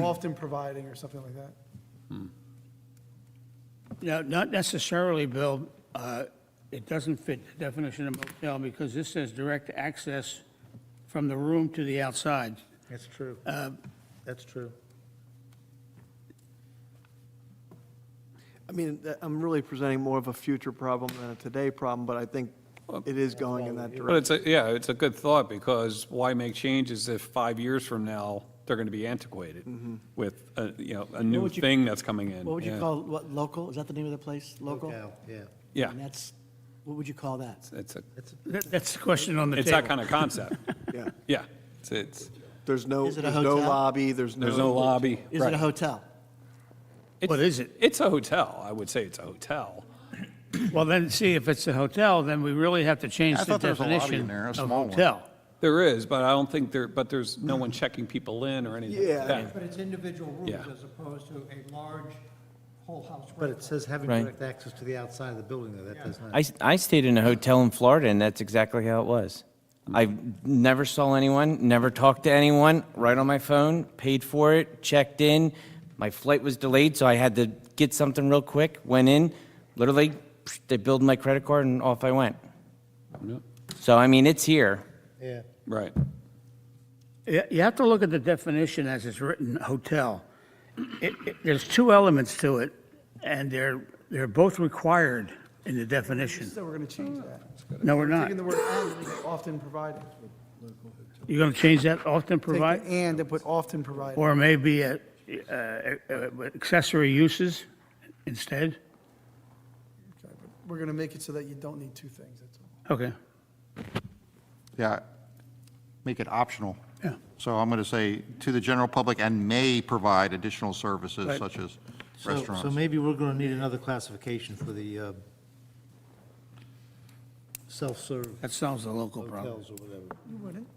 often providing or something like that. No, not necessarily, Bill. It doesn't fit the definition of motel because this says direct access from the room to the outside. That's true. That's true. I mean, I'm really presenting more of a future problem than a today problem, but I think it is going in that But direction. it's a good thought, because why make changes if 5 years from now, they're going to be antiquated with, a new would you- thing that's coming in? What would you Yeah. call, what, local? Is that the name of the place? Local? Local, yeah. Yeah, And that's, what would you call that? That's the question on the it's that table. kind of concept. Yeah. Yeah, it's, There's no, Is it a there's no hotel? lobby, there's there's no no, lobby. Is it Right. a hotel? What is it? It's a hotel. I would say it's a hotel. Well, then, see, if it's a hotel, then we really have to change I the thought there was a lobby in definition there, a of small one. hotel. There is, but I don't think there's no one checking people in or anything Yeah. like that. But it's individual rooms Yeah. as opposed to a large whole house. But it says having Right. direct access to the outside of the building, though, that does not. I stayed in a hotel in Florida, and that's exactly how it was. I never saw anyone, never talked to anyone, right on my phone, paid for it, checked in. My flight was delayed, so I had to get something real quick, went in, literally, they billed my credit card, and off I went. Yeah. So, I mean, it's here. Yeah. Right. You have to look at the definition as it's written, hotel. There's two elements to it, and they're both required in the definition. So we're gonna change that. No, we're not. Taking the word and, and make often providing. You're going to change that, often Take provide? the and and put often providing. Or maybe accessory uses instead? Okay, but we're gonna make it so that you don't need two things, that's all. Okay, Yeah, make it optional. yeah. So I'm going to say, to the general public and may provide additional services Right. such as So restaurants. maybe we're going to need another classification for the self-serve That solves the local problem. hotels or whatever. You wouldn't.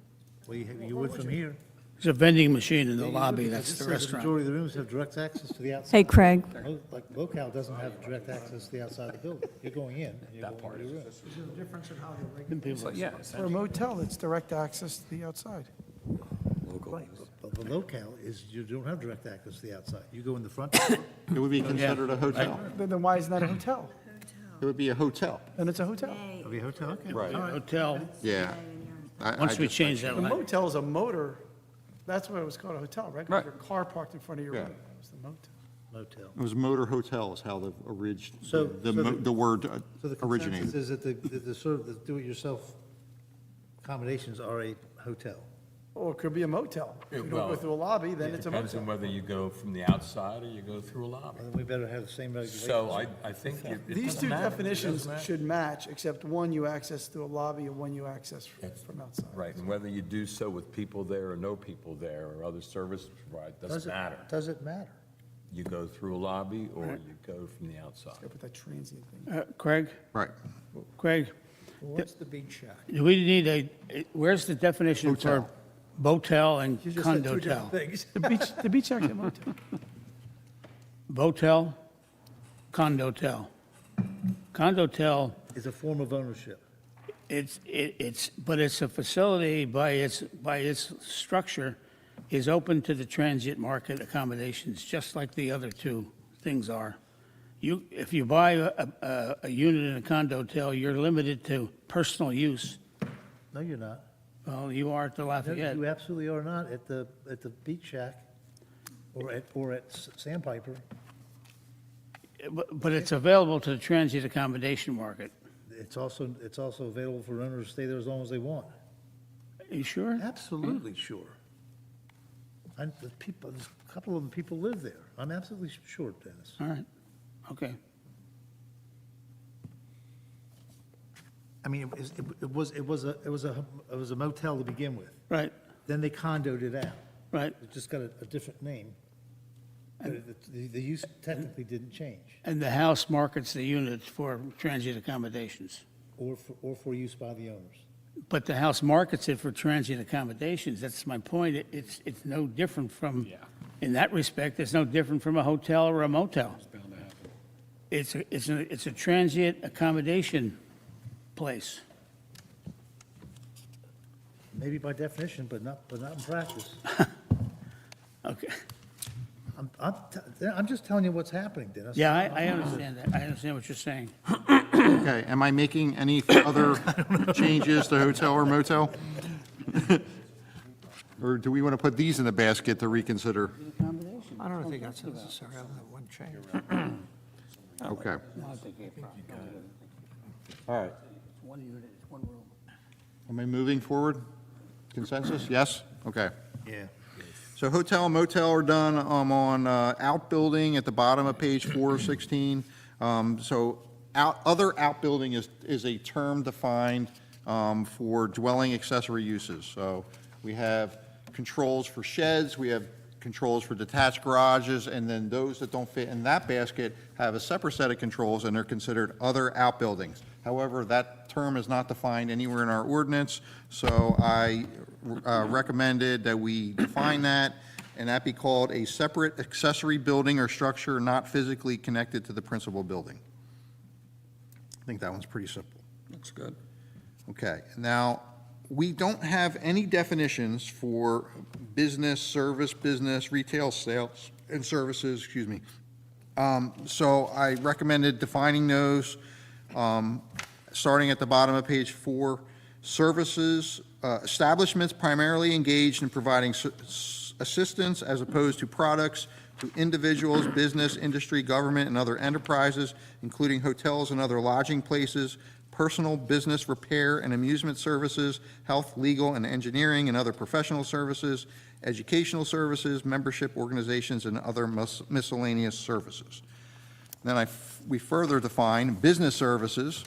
Well, you would from here. There's a vending machine in the You lobby, would, that's because the it says restaurant. Majority of the rooms have direct access to the outside. Hey, Craig, Like Locale doesn't have direct access to the outside of the building. You're going in, and you're going to your room. So, yeah, For a motel, it's direct access to the outside. Right, but the Locale is, you don't have direct access to the outside. You go in the front door. It would be considered a hotel. Then why isn't that a hotel? It would be a hotel. Then it's a hotel. Of your hotel, okay. Right. Hotel, Yeah. once we change that The line. motel is a motor, that's why it was called a hotel, right? 'Cause Right. Your car parked in front of your Yeah. room. It was the motel. Motel. It was motor hotel is how So- the word So the consensus originated. is that the sort of the do-it-yourself accommodations are a hotel. Or it could be a motel. If you don't go through a lobby, then it's a Depends on motel. whether you go from the outside or you go through a lobby. Then we better have the same regulations. So I think it These doesn't two matter. It definitions doesn't matter. should match, except one you access through a lobby and one you access from outside. Right, and whether you do so with people there or no people there or other service provided, doesn't matter. Does it matter? You go through a lobby or you go from the outside. Gotta put that transient thing. Craig, Right. Craig, What's the beach shack? do we need where's the definition for Hotel. motel and You just said two condotel? different things. The beach actually a motel. Botel, condotel. Condotel, Is a form of ownership. but it's a facility by its structure is open to the transient market accommodations, just like the other two things are. If you buy a unit in a condotel, you're limited to personal use. No, you're not. Well, you are at the No, Lafayette. you absolutely are not at the beach shack or at Sandpiper. But it's available to the transient accommodation market. It's also available for owners to stay there as long as they want. Are you sure? Absolutely sure. The people, there's a couple of them, people live there. I'm absolutely sure, Dennis. All right, okay. I mean, it was a motel to begin with. Right, Then they condoed it out. right. It just got a different name. But the use technically didn't change, And the house markets the units for transient accommodations. or for use by the owners. But the house markets it for transient accommodations. That's my point. It's no different from, in that respect, it's no different from a hotel or a motel. It's a transient accommodation place. Maybe by definition, but not in practice. Okay. I'm just telling you what's happening, Dennis. Yeah, I understand that. I understand what you're saying. Okay, am I making any other changes to hotel or motel? Or do we want to put these in the basket to reconsider? I don't think that's necessary, other than one change. Okay, No, I think you probably got it. all right. It's one unit, it's one room. Am I moving forward? Consensus? Yes? Okay. Yeah. So hotel and motel are done on outbuilding at the bottom of page 416. So other outbuilding is a term defined for dwelling accessory uses. So we have controls for sheds, we have controls for detached garages, and then those that don't fit in that basket have a separate set of controls, and they're considered other outbuildings. However, that term is not defined anywhere in our ordinance, so I recommended that we define that, and that be called a separate accessory building or structure not physically connected to the principal building. I think that one's pretty simple. Looks good. Okay, now, we don't have any definitions for business, service, business, retail sales and services, excuse me. So I recommended defining those, starting at the bottom of page 4. Services, establishments primarily engaged in providing assistance as opposed to products to individuals, business, industry, government, and other enterprises, including hotels and other lodging places, personal, business, repair, and amusement services, health, legal, and engineering, and other professional services, educational services, membership organizations, and other miscellaneous services. Then we further define business services,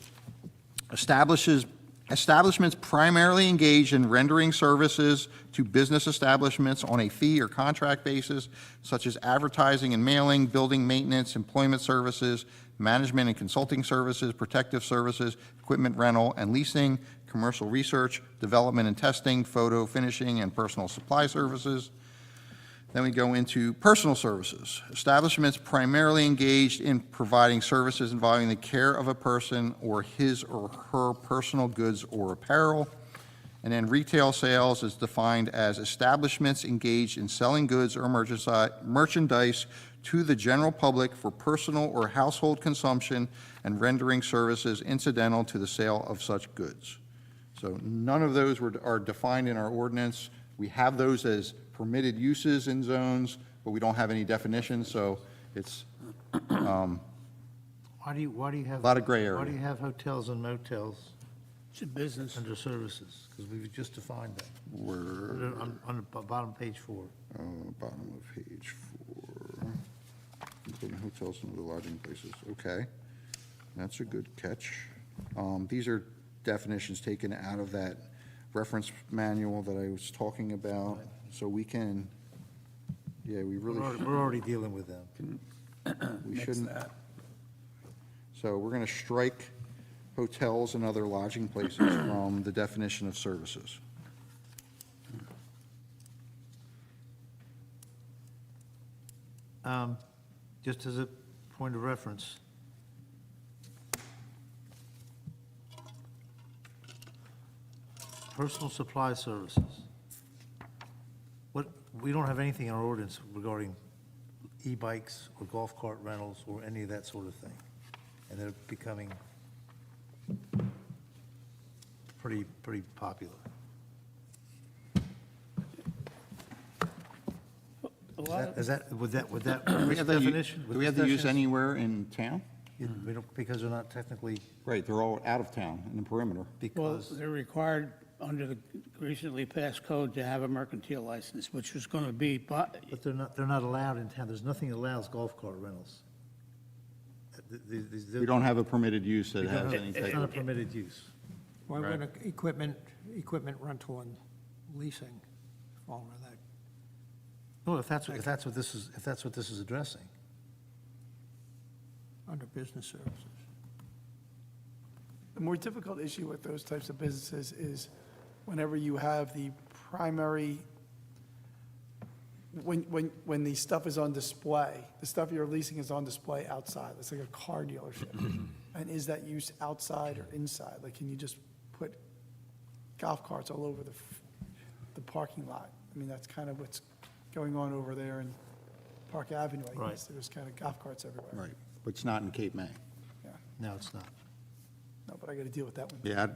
establishments primarily engaged in rendering services to business establishments on a fee or contract basis, such as advertising and mailing, building maintenance, employment services, management and consulting services, protective services, equipment rental and leasing, commercial research, development and testing, photo finishing, and personal supply services. Then we go into personal services. Establishments primarily engaged in providing services involving the care of a person or his or her personal goods or apparel. And then retail sales is defined as establishments engaged in selling goods or merchandise to the general public for personal or household consumption and rendering services incidental to the sale of such goods. So none of those are defined in our ordinance. We have those as permitted uses in zones, but we don't have any definitions, so it's Why do you have? A lot of gray area. Why do you have hotels and motels It's a business. under services? Because we've just defined that. we're On the bottom of page 4. bottom of page 4, including hotels and other lodging places. Okay, that's a good catch. These are definitions taken out of that reference manual that I was talking about, so we can, yeah, we really, We're already dealing with them. we shouldn't. So we're going to strike hotels and other lodging places from the definition of services. Just as a point of reference, personal supply services. We don't have anything in our ordinance regarding e-bikes or golf cart rentals or any of that sort of thing. And they're becoming pretty popular. Would that this definition? Do we have the use anywhere in town? We don't, because they're not technically, Right, they're all out of town, in the perimeter. Well, because, they're required under the recently passed code to have a mercantile license, which was going to be, but they're not allowed in town. There's nothing that allows golf cart rentals. We don't have a permitted use that We don't has have- any It's type not a of, permitted use. Why would equipment rental and leasing fall under that? Well, if that's what this is addressing. Under business services. The more difficult issue with those types of businesses is whenever you have the primary, when the stuff is on display, the stuff you're leasing is on display outside. It's like a car dealership. And is that use outside or inside? Like, can you just put golf carts all over the parking lot? I mean, that's kind of what's going on over there in Park Avenue, I guess. There's kind of golf carts everywhere. Right, but it's not in Cape May. Yeah, No, it's not. no, but I got to deal with that one. Yeah,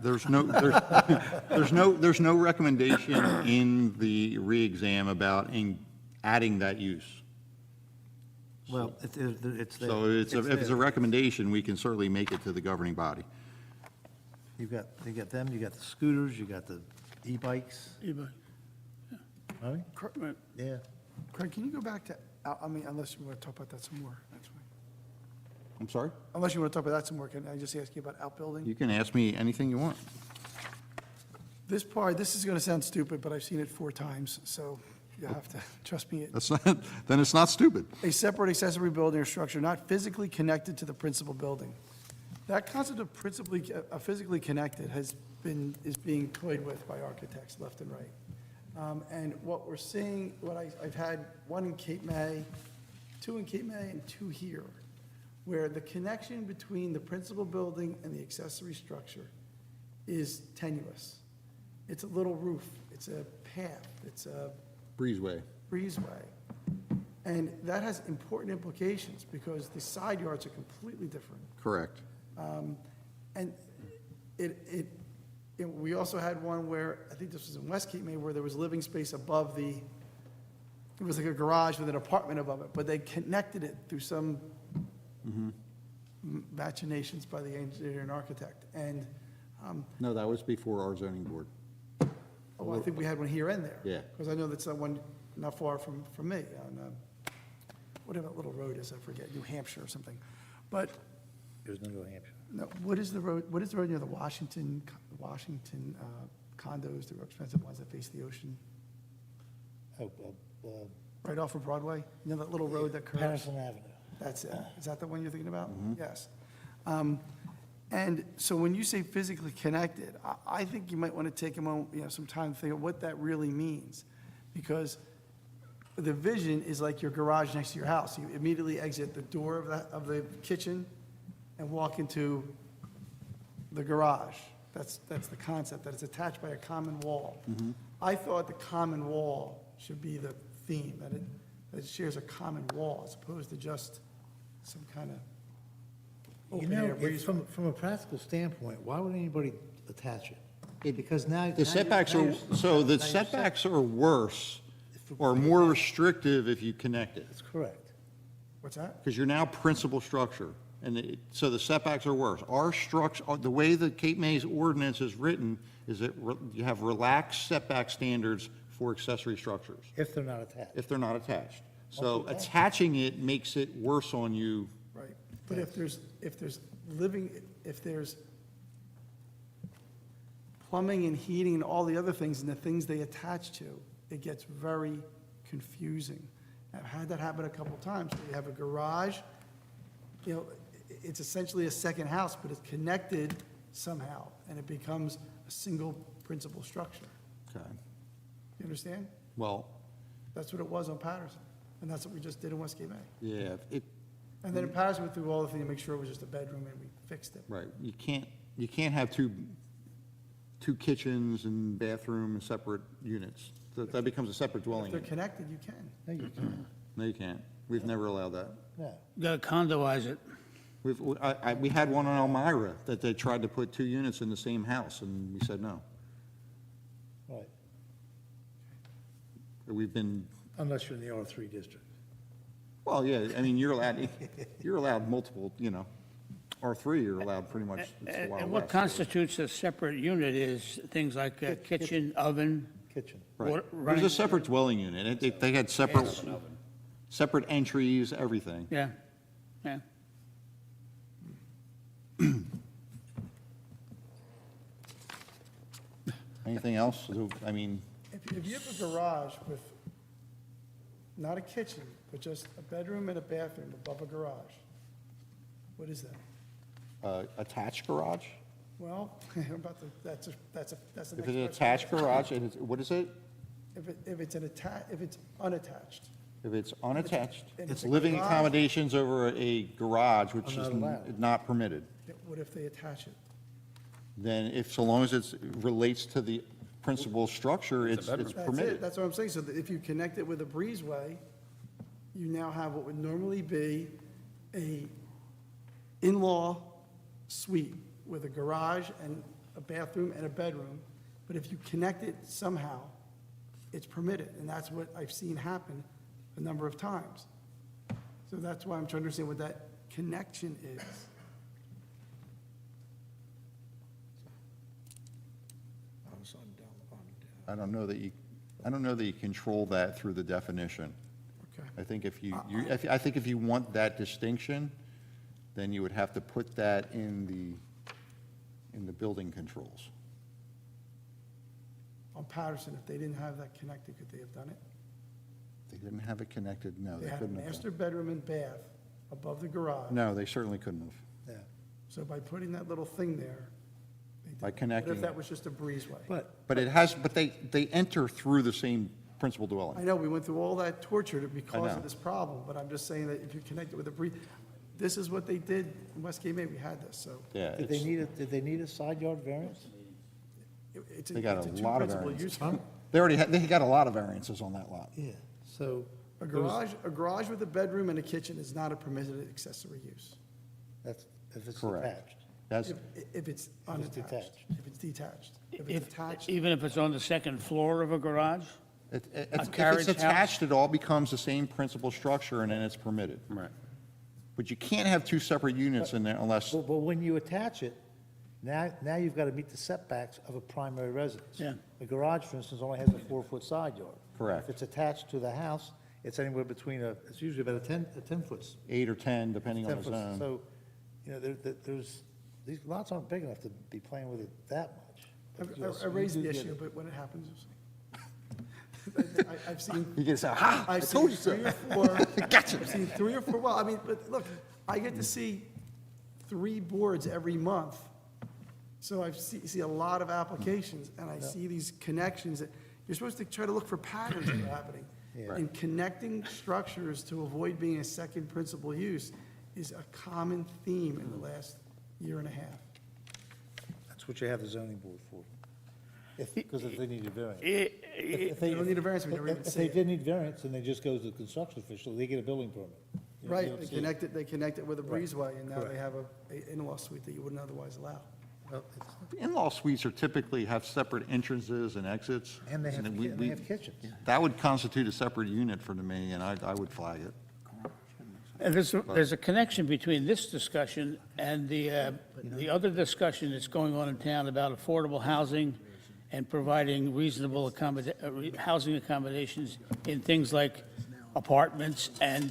there's no recommendation in the re-exam about adding that use. Well, it's there. So if it's there. a recommendation, we can certainly make it to the governing body. You got them, you got the scooters, you got the e-bikes. Right? Right. Yeah. Craig, can you go back to, I mean, unless you want to talk about that some more, that's fine. I'm sorry? Unless you want to talk about that some more, can I just ask you about outbuilding? You can ask me anything you want. This part, this is going to sound stupid, but I've seen it 4 times, so you have to trust me. That's not, then it's not stupid. A separate accessory building or structure not physically connected to the principal building. That concept of physically connected is being toyed with by architects left and right. And what we're seeing, I've had 1 in Cape May, 2 in Cape May, and 2 here, where the connection between the principal building and the accessory structure is tenuous. It's a little roof, it's a path, it's a Breezeway. breezeway. And that has important implications because the side yards are completely different. Correct. And we also had one where, I think this was in West Cape May, where there was living space above it was like a garage with an apartment above it, but they connected it through some machinations by the engineer and architect. And, No, that was before our zoning board. I think we had one here and there. Yeah. Because I know that's one not far from me, on, whatever that little road is, I forget, New Hampshire or something. But, There's no New Hampshire. no, what is the road near the Washington condos, the expensive ones that face the ocean? Right off of Broadway? You know that little road that curves? Patterson Avenue. That's it. Is that the one you're thinking about? Yes. And so when you say physically connected, I think you might want to take a moment, some time to think of what that really means. Because the vision is like your garage next to your house. You immediately exit the door of the kitchen and walk into the garage. That's the concept, that it's attached by a common wall. I thought the common wall should be the theme, that it shares a common wall as opposed to just some kind of You open know, air breeze. from a practical standpoint, why would anybody attach it? Because now. The setbacks are, so the setbacks are worse or more restrictive if you connect it. That's correct. What's that? Because you're now principal structure, and so the setbacks are worse. Our structure, the way the Cape May's ordinance is written is that you have relaxed setback standards for accessory structures, If they're not attached. if they're not attached. So attaching it makes it worse on you. Right, but if there's plumbing and heating and all the other things and the things they attach to, it gets very confusing. I've had that happen a couple times. You have a garage, it's essentially a second house, but it's connected somehow, and it becomes a single principal structure. Okay. You understand? Well, That's what it was on Patterson, and that's what we just did in West Cape May. yeah, And then in Patterson, we went through all the things to make sure it was just a bedroom, and we fixed it. right, you can't have two kitchens and bathroom and separate units. That becomes a separate dwelling If they're unit. connected, you can. No, you can't. No, you can't. We've never allowed that. No. You gotta condoize it. We had one on Elmira that they tried to put 2 units in the same house, and we said no. Right. We've been, Unless you're in the R3 district. well, yeah, I mean, you're allowed multiple, R3, you're allowed pretty much, it's the Wild And what West. constitutes a separate unit is things like a kitchen, oven, Kitchen. Right. water- There's running- a separate dwelling unit. They had separate entries, everything. Yeah, yeah. Anything else? I mean, If you have a garage with not a kitchen, but just a bedroom and a bathroom above a garage, what is that? Attached garage? Well, I'm about to, that's the next If it's an question. attached garage, and it's, what is it? If it's unattached, If it's unattached, And it's it's a living garage? accommodations over a garage, which is Not allowed. not permitted. what if they attach it? Then if, so long as it relates to the principal structure, it's That's permitted. it, that's what I'm saying, so that if you connect it with a breezeway, you now have what would normally be a in-law suite with a garage and a bathroom and a bedroom, but if you connect it somehow, it's permitted, and that's what I've seen happen a number of times. So that's why I'm trying to understand what that connection is. I don't know that you control that through the definition. Okay. I think I think if you want that distinction, then you would have to put that in the building controls. On Patterson, if they didn't have that connected, could they have done it? They didn't have it connected, no, They they had a couldn't have. master bedroom and bath above the garage. No, they certainly couldn't have. So by putting that little thing there, they did. By connecting What if that it. was just a breezeway? But they enter through the same principal I dwelling. know, we went through all that torture because know. of this problem, but I'm just saying that if you connect it with a this is what they did in Westgate, May, we had this, so Yeah, Did they it's- did they need a side yard variance? it's They got it's a two lot of principal variances. use. They got a lot of variances on that lot. Yeah. So. A garage with a bedroom and a kitchen is not a permitted accessory use, That's, if it's Correct. attached. That's, if it's unattached, detached. if it's detached. If it's attached, Even if it's on the second floor of a garage? if carriage it's house? attached, it all becomes the same principal structure, and then it's permitted. Right. But you can't have two separate units in there unless, But when you attach it, now you've got to meet the setbacks of a primary residence. Yeah. The garage, for instance, only has a 4-foot side yard. Correct. If it's attached to the house, it's anywhere between it's usually about a 10-foot. 8 or 10, depending on 10 the foot. zone. So, you know, these lots aren't big enough to be playing with it that much. But I raised you the do get issue, it. but when it happens, you'll see. I've seen. You can say, ha, I I've told seen you so. 3 or 4. I've seen 3 or 4, well, I mean, but look, I get to see 3 boards every month. So I see a lot of applications, and I see these connections that, you're supposed to try to look for patterns that are happening. And connecting structures to avoid being a second principal use is a common theme in the last year and a half. That's what you have the zoning board for. Because if they need a variance. If They don't need a variance, we never even If see they it. did need variance, then they just go to the construction official, they get a building permit. You know, you Right, don't they see it. connect it with a breezeway, and now they Correct. have a in-law suite that you wouldn't otherwise allow. Well, it's- In-law suites are typically have separate entrances and exits. And they have, then and they have kitchens. That would constitute a separate unit for me, and I would flag it. And there's a connection between this discussion and the other discussion that's going on in town about affordable housing and providing reasonable housing accommodations in things like apartments and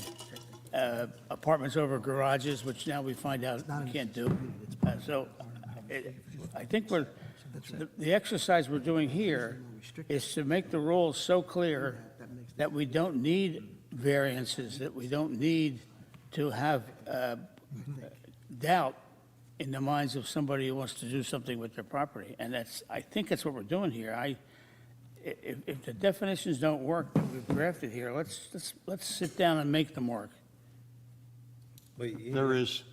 apartments over garages, which now we find out you can't do. I think the exercise we're doing here is to make the rules so clear that we don't need variances, that we don't need to have doubt in the minds of somebody who wants to do something with their property. And I think that's what we're doing here. If the definitions don't work that we've drafted here, let's sit down and make them work. But you- There is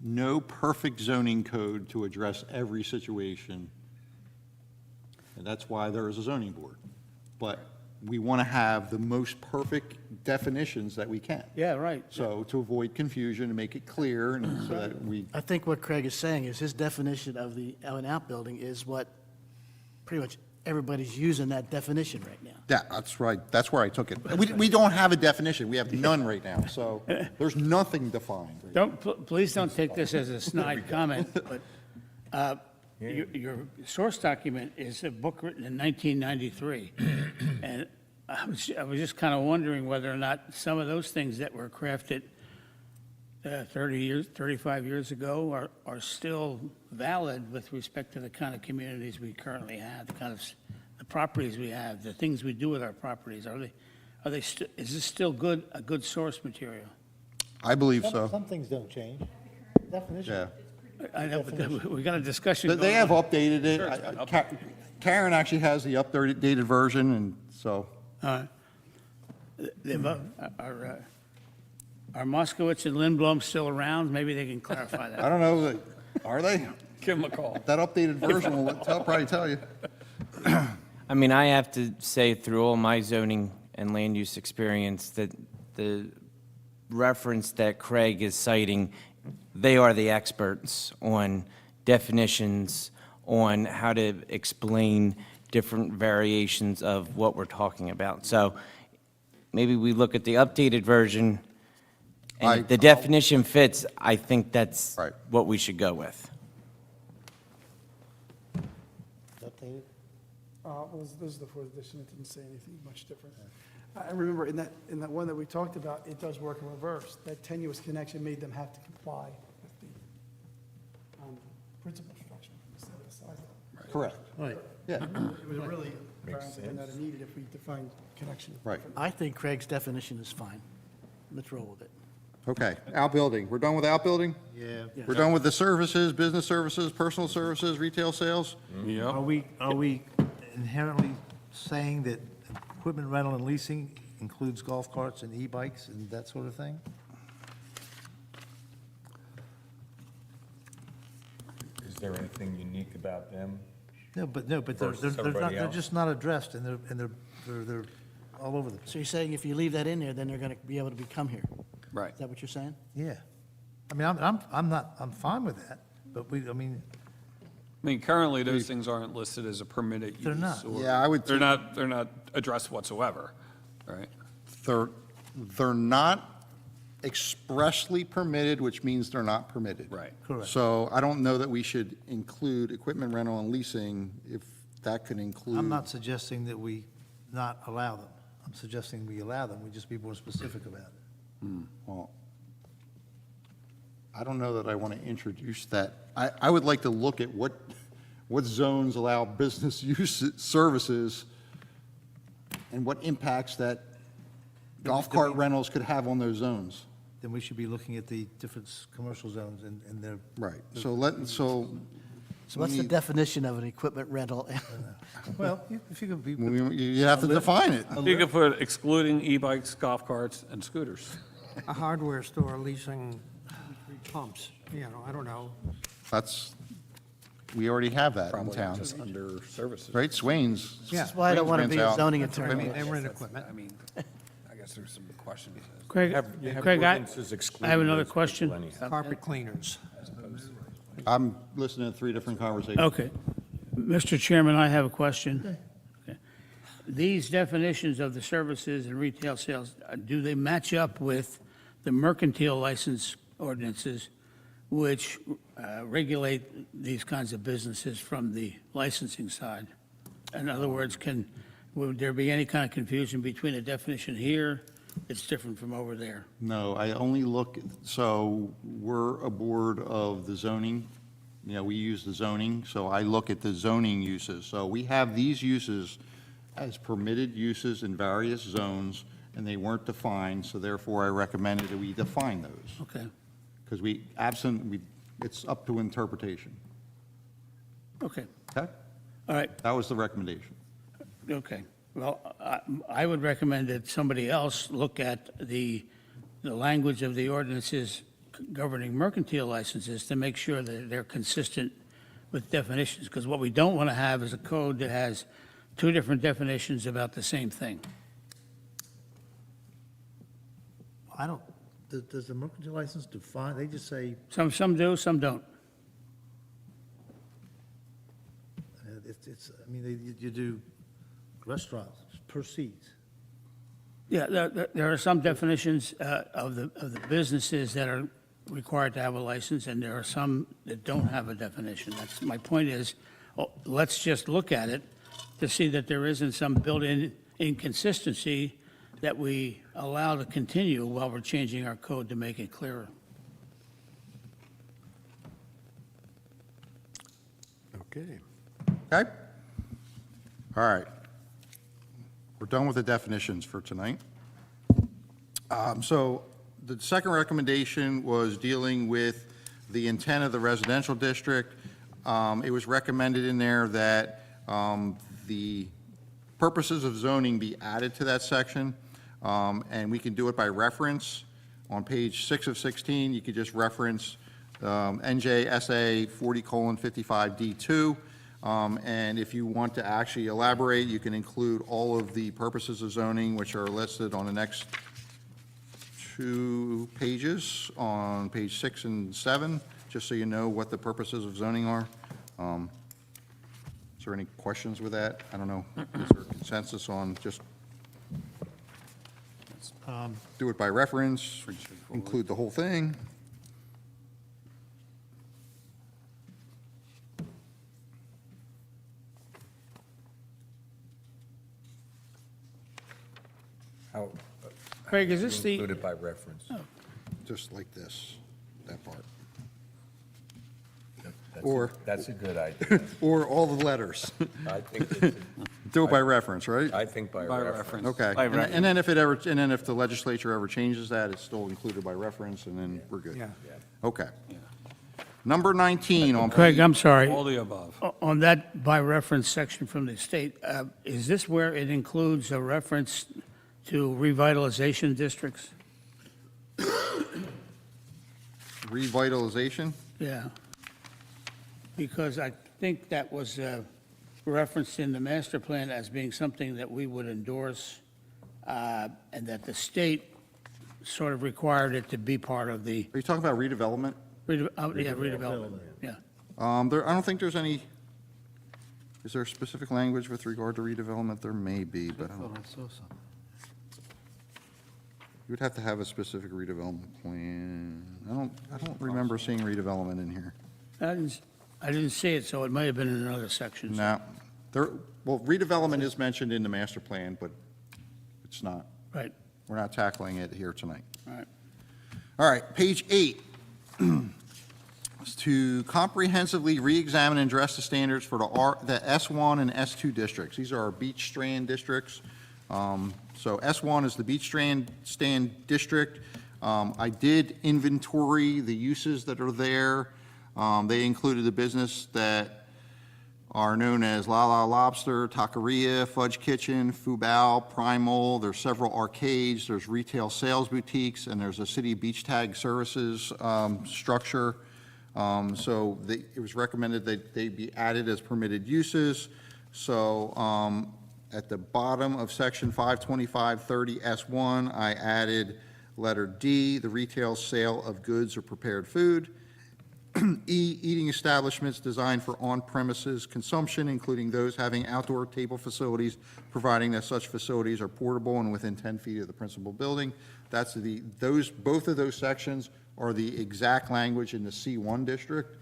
no perfect zoning code to address every situation, and that's why there is a zoning board. But we want to have the most perfect definitions that we can. Yeah, right. So to avoid confusion and make it clear, and so that we, I think what Craig is saying is his definition of the out-building is what pretty much everybody's using that definition right now. yeah, that's right, that's where I took it. We don't have a definition, we have none right now, so there's nothing defined. Please don't take this as a snide comment, but your source document is a book written in 1993. And I was just kind of wondering whether or not some of those things that were crafted 30 years, 35 years ago are still valid with respect to the kind of communities we currently have, the properties we have, the things we do with our properties. Are they, is this still good, a good source material? I believe so. Some things don't change. Definition. Yeah. I know, but we got a discussion going on. They have updated it. Sure, it's been Karen actually has the updated version, and so, All right. Are Moskowitz and Lindblom still around? Maybe they can clarify I that. don't know, are they? Give them a call. That updated version will probably tell you. I mean, I have to say, through all my zoning and land use experience, that the reference that Craig is citing, they are the experts on definitions, on how to explain different variations of what we're talking about. So maybe we look at the updated version, and if the definition fits, I think that's Right. what we should go with. Updated? Well, this is the fourth edition, it didn't say anything much different. I remember in that one that we talked about, it does work in reverse. That tenuous connection made them have to comply with the principal structure instead of the size. Correct. Right. Yeah, It was really variance that are needed if we defined connection. right. I think Craig's definition is fine. Let's roll with it. Okay, outbuilding. We're done with outbuilding? Yeah. We're done with the services, business services, personal services, retail sales? Are we inherently saying that equipment rental and leasing includes golf carts and e-bikes and that sort of thing? Is there anything unique about them? No, but they're Versus not, everybody they're else. just not addressed, and they're all over the place. So you're saying if you leave that in there, then they're going to be able to become here? Right. Is that what you're saying? Yeah. I mean, I'm fine with that, but I mean, currently, those things aren't listed as a permitted use. They're not. or- Yeah, I would- They're not addressed whatsoever, right? They're not expressly permitted, which means they're not permitted. Right. Correct. So I don't know that we should include equipment rental and leasing if that could include. I'm not suggesting that we not allow them. I'm suggesting we allow them, we just be more specific about it. Well, I don't know that I want to introduce that. I would like to look at what zones allow business use services and what impacts that golf cart rentals could have on those zones. Then we should be looking at the different commercial zones and their. Right, so So what's the definition of an equipment rental? Well, if you could be. you have to define it. You could put excluding e-bikes, golf carts, and scooters. A hardware store leasing pumps, I don't know. That's, we already have that in Probably town, just under services. right? Swains. Yeah. That's why I don't want to Swains be a rents out. zoning I attorney. mean, they rent equipment. I mean, I guess there's some questions. Craig, You have Craig, I ordinances excluding have another those people question. anyhow. Carpet cleaners. I'm listening to three different conversations. Okay. Mr. Chairman, I have a question. Okay. These definitions of the services and retail sales, do they match up with the mercantile license ordinances, which regulate these kinds of businesses from the licensing side? In other words, would there be any kind of confusion between a definition here that's different from over there? No, I only look, so we're a board of the zoning, we use the zoning, so I look at the zoning uses. So we have these uses as permitted uses in various zones, and they weren't defined, so therefore I recommended that we define those. Okay, Because it's up to interpretation. okay, Okay? all right. That was the recommendation. Okay, well, I would recommend that somebody else look at the language of the ordinances governing mercantile licenses to make sure that they're consistent with definitions, because what we don't want to have is a code that has two different definitions about the same thing. I don't, does the mercantile license define, they just say, Some do, some don't. you do restaurants per seat. Yeah, there are some definitions of the businesses that are required to have a license, and there are some that don't have a definition. That's, my point is, let's just look at it to see that there isn't some built-in inconsistency that we allow to continue while we're changing our code to make it clearer. Okay. Okay? All right. We're done with the definitions for tonight. So the second recommendation was dealing with the intent of the residential district. It was recommended in there that the purposes of zoning be added to that section, and we can do it by reference. On page 6 of 16, you could just reference NJSA 40:55D2. And if you want to actually elaborate, you can include all of the purposes of zoning, which are listed on the next 2 pages, on page 6 and 7, just so you know what the purposes of zoning are. Is there any questions with that? I don't know. Is there consensus on just do it by reference, include the whole thing? How, Craig, is this the, include it by reference. Just like this, that part. That's Or- a- That's a good idea. Or all the letters. I think, it's Do it by reference, right? a- I think by reference. Okay. By And then if it ever, and then if the legislature ever changes that, it's still included by reference, and then we're good. Yeah. Okay. Number 19 on. Craig, I'm sorry. All the above. On that by reference section from the state, is this where it includes a reference to revitalization districts? Revitalization? Yeah. Because I think that was referenced in the master plan as being something that we would endorse, and that the state sort of required it to be part of the, Are you talking about redevelopment? redevelopment, yeah. There, I don't think there's any, is there specific language with regard to redevelopment? There may be, but I don't. You would have to have a specific redevelopment plan. I don't remember seeing redevelopment in here. I didn't see it, so it might have been in another section. No. There, well, redevelopment is mentioned in the master plan, but it's not. Right, We're not tackling it here tonight. all right. All right, page 8. Is to comprehensively re-examine and address the standards for the S1 and S2 districts. These are our beach strand districts. So S1 is the beach strand district. I did inventory the uses that are there. They included the business that are known as La La Lobster, Taqueria, Fudge Kitchen, Fubao, Primal. There's several arcades, there's retail sales boutiques, and there's a city beach tag services structure. So it was recommended that they be added as permitted uses. So at the bottom of section 52530S1, I added letter D, the retail sale of goods or prepared food. E, eating establishments designed for on-premises consumption, including those having outdoor table facilities, providing that such facilities are portable and within 10 feet of the principal building. That's both of those sections are the exact language in the C1 district.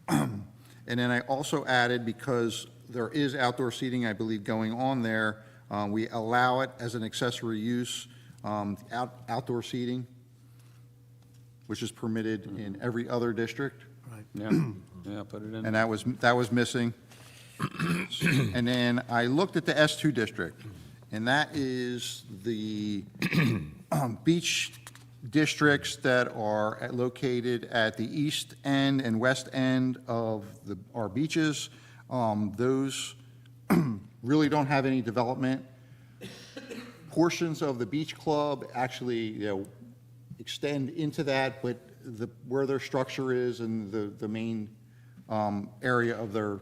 And then I also added, because there is outdoor seating, I believe, going on there, we allow it as an accessory use, outdoor seating, which is permitted in every other district, Yeah, yeah, put it in. and that was missing. And then I looked at the S2 district, and that is the beach districts that are located at the east end and west end of our beaches. Those really don't have any development. Portions of the beach club actually, extend into that, but where their structure is and the main area of their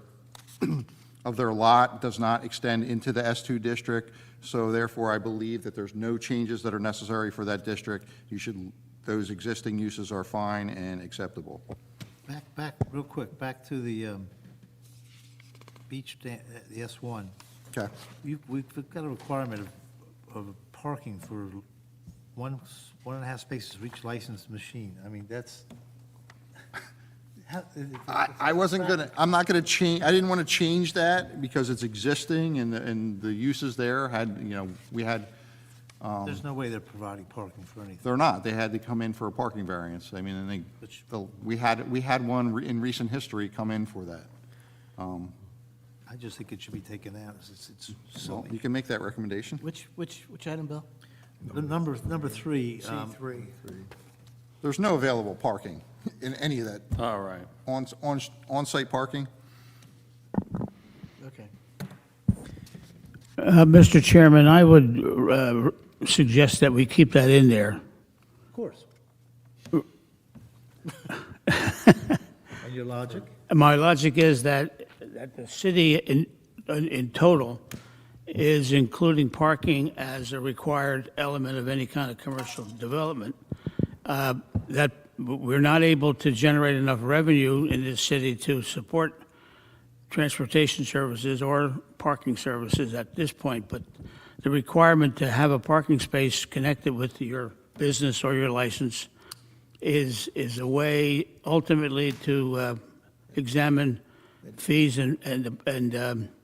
lot does not extend into the S2 district. So therefore, I believe that there's no changes that are necessary for that district. Those existing uses are fine and acceptable. Back, real quick, back to the beach, the S1. Okay. We've got a requirement of parking for 1.5 spaces for each licensed machine. I mean, that's. I'm not gonna change, I didn't want to change that because it's existing and the uses there we had, There's no way they're providing parking for anything. they're not, they had to come in for a parking variance. I mean, and we had one in recent history come in for that. I just think it should be taken out. It's Well, silly. you can make that recommendation. Which item, Bill? The number three, C3. There's no available parking in any of that All right. on-site parking. Okay. Mr. Chairman, I would suggest that we keep that in there. of course. And your logic? My logic is that the city in total is including parking as a required element of any kind of commercial development. That we're not able to generate enough revenue in this city to support transportation services or parking services at this point, but the requirement to have a parking space connected with your business or your license is a way ultimately to examine fees and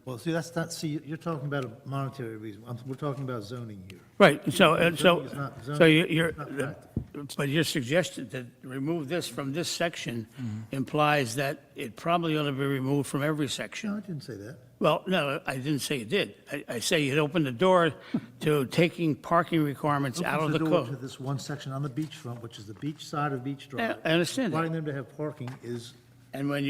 Well, see, that's not, see, you're talking about a monetary reason. We're talking about zoning here. right, so, Zoning is not- so zoning you're, is not practical. but your suggestion to remove this from this section implies that it probably ought to be removed from every No, section. I didn't say that. Well, no, I didn't say you did. I say you'd open the door to taking parking requirements out of Opens the door to code. this one section on the beachfront, which is the beach side of Beach Drive. I understand that. Requiring them to have parking is, And when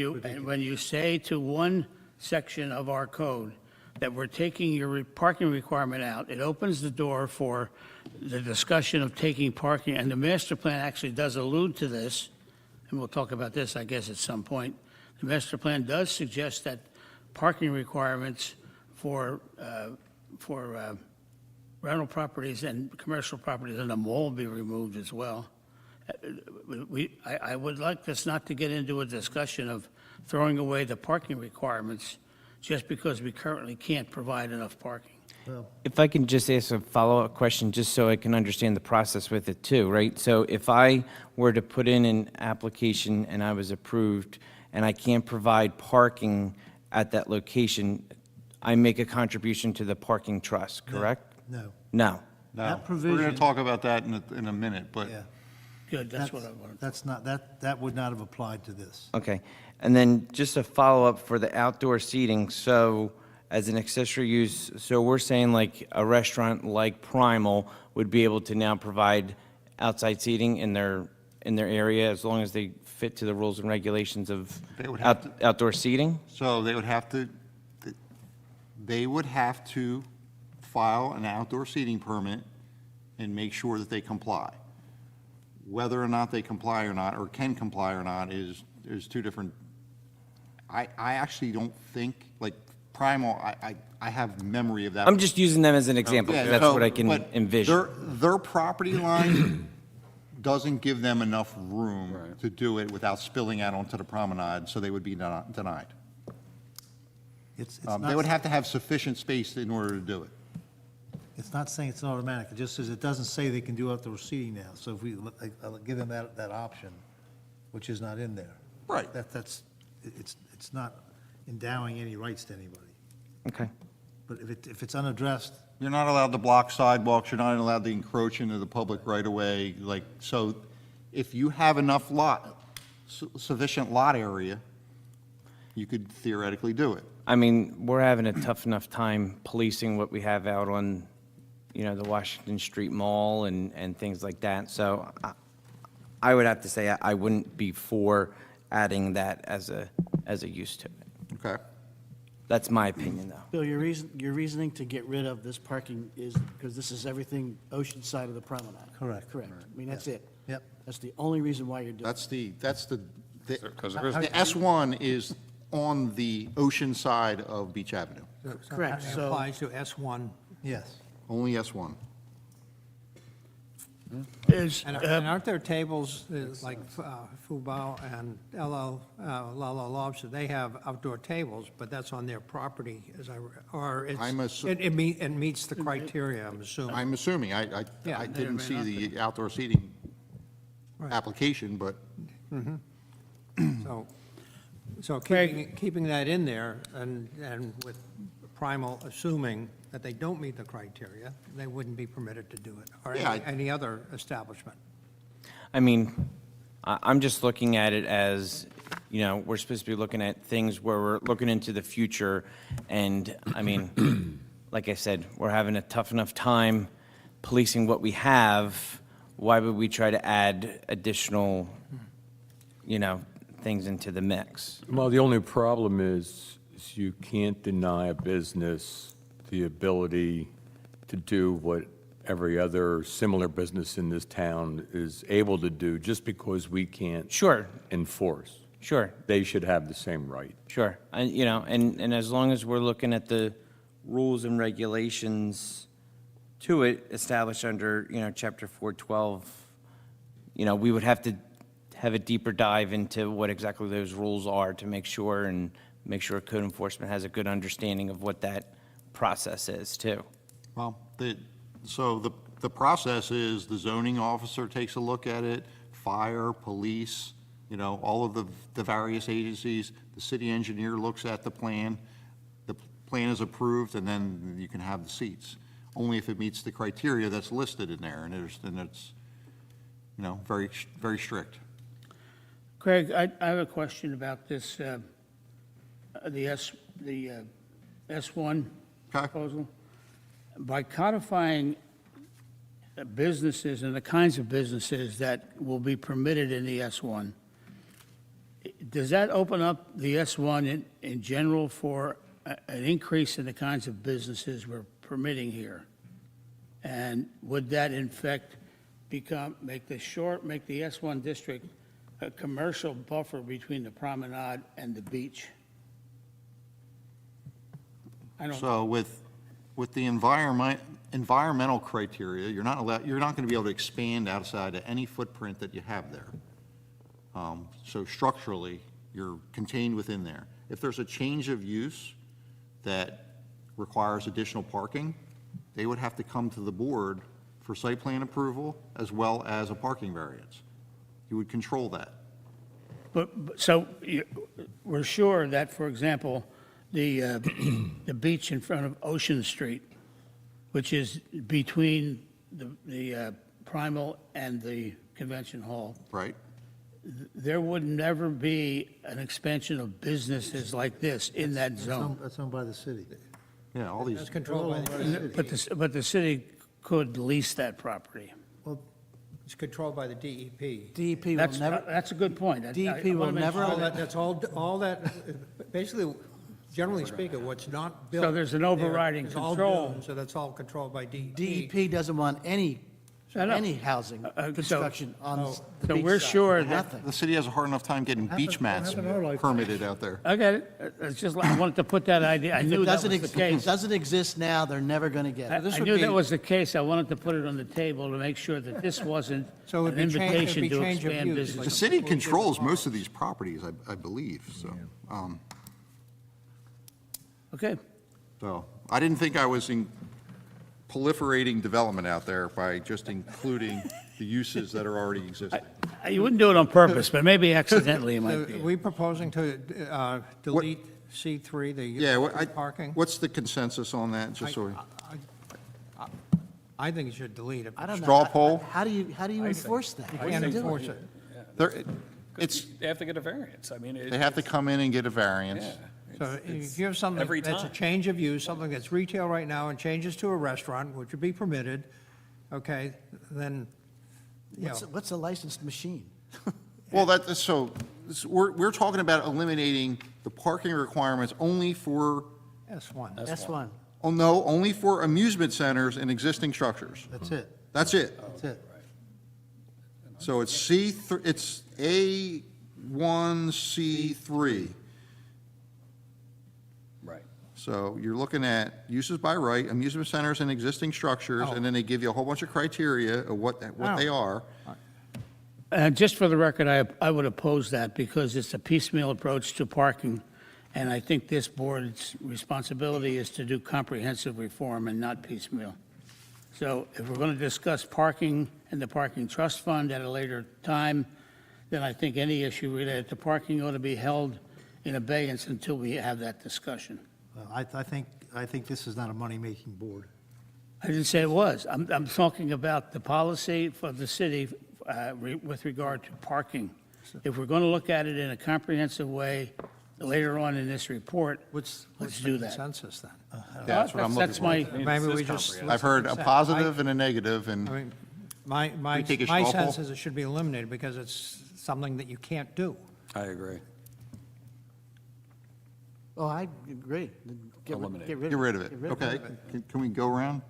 you say to one section of our code that we're taking your parking requirement out, it opens the door for the discussion of taking parking, and the master plan actually does allude to this, and we'll talk about this, I guess, at some point. The master plan does suggest that parking requirements for rental properties and commercial properties in the mall be removed as well. I would like us not to get into a discussion of throwing away the parking requirements just because we currently can't provide enough parking. If I can just ask a follow-up question, just so I can understand the process with it too, right? So if I were to put in an application and I was approved, and I can't provide parking at that location, I make a contribution to the parking trust, correct? no. No. No, That we're going provision- to talk about that in a minute, but Yeah. Good, that's what I wanted. That's not, that would not have applied to this. Okay. And then just a follow-up for the outdoor seating, so as an accessory use, so we're saying like a restaurant like Primal would be able to now provide outside seating in their area as long as they fit to the rules and regulations of They would have outdoor seating? so they would have to file an outdoor seating permit and make sure that they comply. Whether or not they comply or not, or can comply or not, is two different. I actually don't think, like, Primal, I have memory of that. I'm just using them as an example, Yeah, because that's so, what I can but envision. Their property line doesn't give them enough room Right. to do it without spilling out onto the promenade, so they would be denied. It's They not, would have to have sufficient space in order to do it. it's not saying it's automatic. It just says, it doesn't say they can do outdoor seating now. So if we give them that option, which is not in there. Right. It's not endowing any rights to anybody. Okay. But if it's unaddressed, You're not allowed to block sidewalks, you're not allowed to encroach into the public right of way, like, so if you have enough sufficient lot area, you could theoretically do it. I mean, we're having a tough enough time policing what we have out on, the Washington Street Mall and things like that. So I would have to say I wouldn't be for adding that as a use to it. Okay. That's my opinion, though. Bill, your reasoning to get rid of this parking is because this is everything ocean side of the promenade? Correct. Correct. I mean, that's it. Yep. That's the only reason why you're doing it. That's the there is- S1 is on the ocean side of Beach Avenue, Correct, It so- applies to S1. yes. only S1. And aren't there tables like Fubao and Lala Lobster, they have outdoor tables, but that's on their property, or it meets the criteria, I'm assuming. I'm assuming, I Yeah. didn't see the outdoor seating Right. application, but So keeping that in there, and with Primal assuming that they don't meet the criteria, they wouldn't be permitted to do it, or Yeah, any other establishment. I mean, I'm just looking at it as You know, we're supposed to be looking at things where we're looking into the future. And, I mean, like I said, we're having a tough enough time policing what we have. Why would we try to add additional, you know, things into the mix? Well, the only problem is you can't deny a business the ability to do what every other similar business in this town is able to do just because we can't Sure, enforce. sure. They should have the same right. Sure, and, you know, and as long as we're looking at the rules and regulations to it established under, you know, Chapter 412, you know, we would have to have a deeper dive into what exactly those rules are to make sure code enforcement has a good understanding of what that process is, too. Well, the process is the zoning officer takes a look at it, fire, police, you know, all of the various agencies, the city engineer looks at the plan is approved, and then you can have the seats. Only if it meets the criteria that's listed in there, and it's, you know, very, very strict. Craig, I have a question about this, the S1 Okay. proposal. By codifying businesses and the kinds of businesses that will be permitted in the S1, does that open up the S1 in general for an increase in the kinds of businesses we're permitting here? And would that in fact make the S1 district a commercial buffer between the promenade and the beach? I don't, So with the environmental criteria, you're not going to be able to expand outside of any footprint that you have there. So structurally, you're contained within there. If there's a change of use that requires additional parking, they would have to come to the board for site plan approval as well as a parking variance. You would control that. so we're sure that, for example, the beach in front of Ocean Street, which is between the Primal and the Convention Hall, Right? there would never be an expansion of businesses like this in that zone. That's owned by the city. Yeah, all these. That's controlled by the city. But the city could lease that property. Well, it's controlled by the DEP. DEP will That's, never, that's a good point. DEP will never All that, that's all that, basically, generally speaking, what's not built. So there's an overriding there is all control. done, So that's all controlled by DEP. DEP doesn't want any housing so- construction on the So beach we're side. sure that, Nothing. The city has a hard enough time getting beach mats happened in our lifetime? permitted out there. I get it. It's just, I wanted to put that idea, I If knew it that was doesn't, the if it case. doesn't exist now, they're never going to get it. I knew that was the case. I wanted to put it on the table to make sure that this wasn't So an it'd be invitation it'd be to change of expand use, business. The city controls most of these properties, I believe, so. Okay. So I didn't think I was proliferating development out there by just including the uses that are already existing. You wouldn't do it on purpose, but maybe accidentally you might Are be. we proposing to delete C3, the Yeah, parking? what's the consensus on that, just so, I think you should delete it. I don't know. Straw poll? How do you enforce that? You can't enforce it. They have to get a variance. I mean, they have to come in and get a variance. yeah. So if you have something every that's a time. change of use, something that's retail right now and changes to a restaurant, which would be permitted, okay, then, you know. What's a licensed machine? Well, we're talking about eliminating the parking requirements only for, S1. S1. oh no, only for amusement centers and existing structures. That's it. That's it. That's it. So it's it's A1C3. Right. So you're looking at uses by right, amusement centers and existing structures, and then they give you a whole bunch of criteria of what they are. Just for the record, I would oppose that because it's a piecemeal approach to parking. And I think this board's responsibility is to do comprehensive reform and not piecemeal. So if we're going to discuss parking and the parking trust fund at a later time, then I think any issue related to parking ought to be held in abeyance until we have that discussion. Well, I think this is not a money-making board. I didn't say it was. I'm talking about the policy for the city with regard to parking. if we're going to look at it in a comprehensive way later on in this report, What's let's the do that. consensus then? That's what I'm looking That's for. my, Maybe we just. I've heard a positive and a negative, I and mean, my We take a my straw sense poll? is it should be eliminated because it's something that you can't do. I agree. Oh, I agree. Eliminate. Get rid get rid of it. Get rid of Okay, it. can we go around?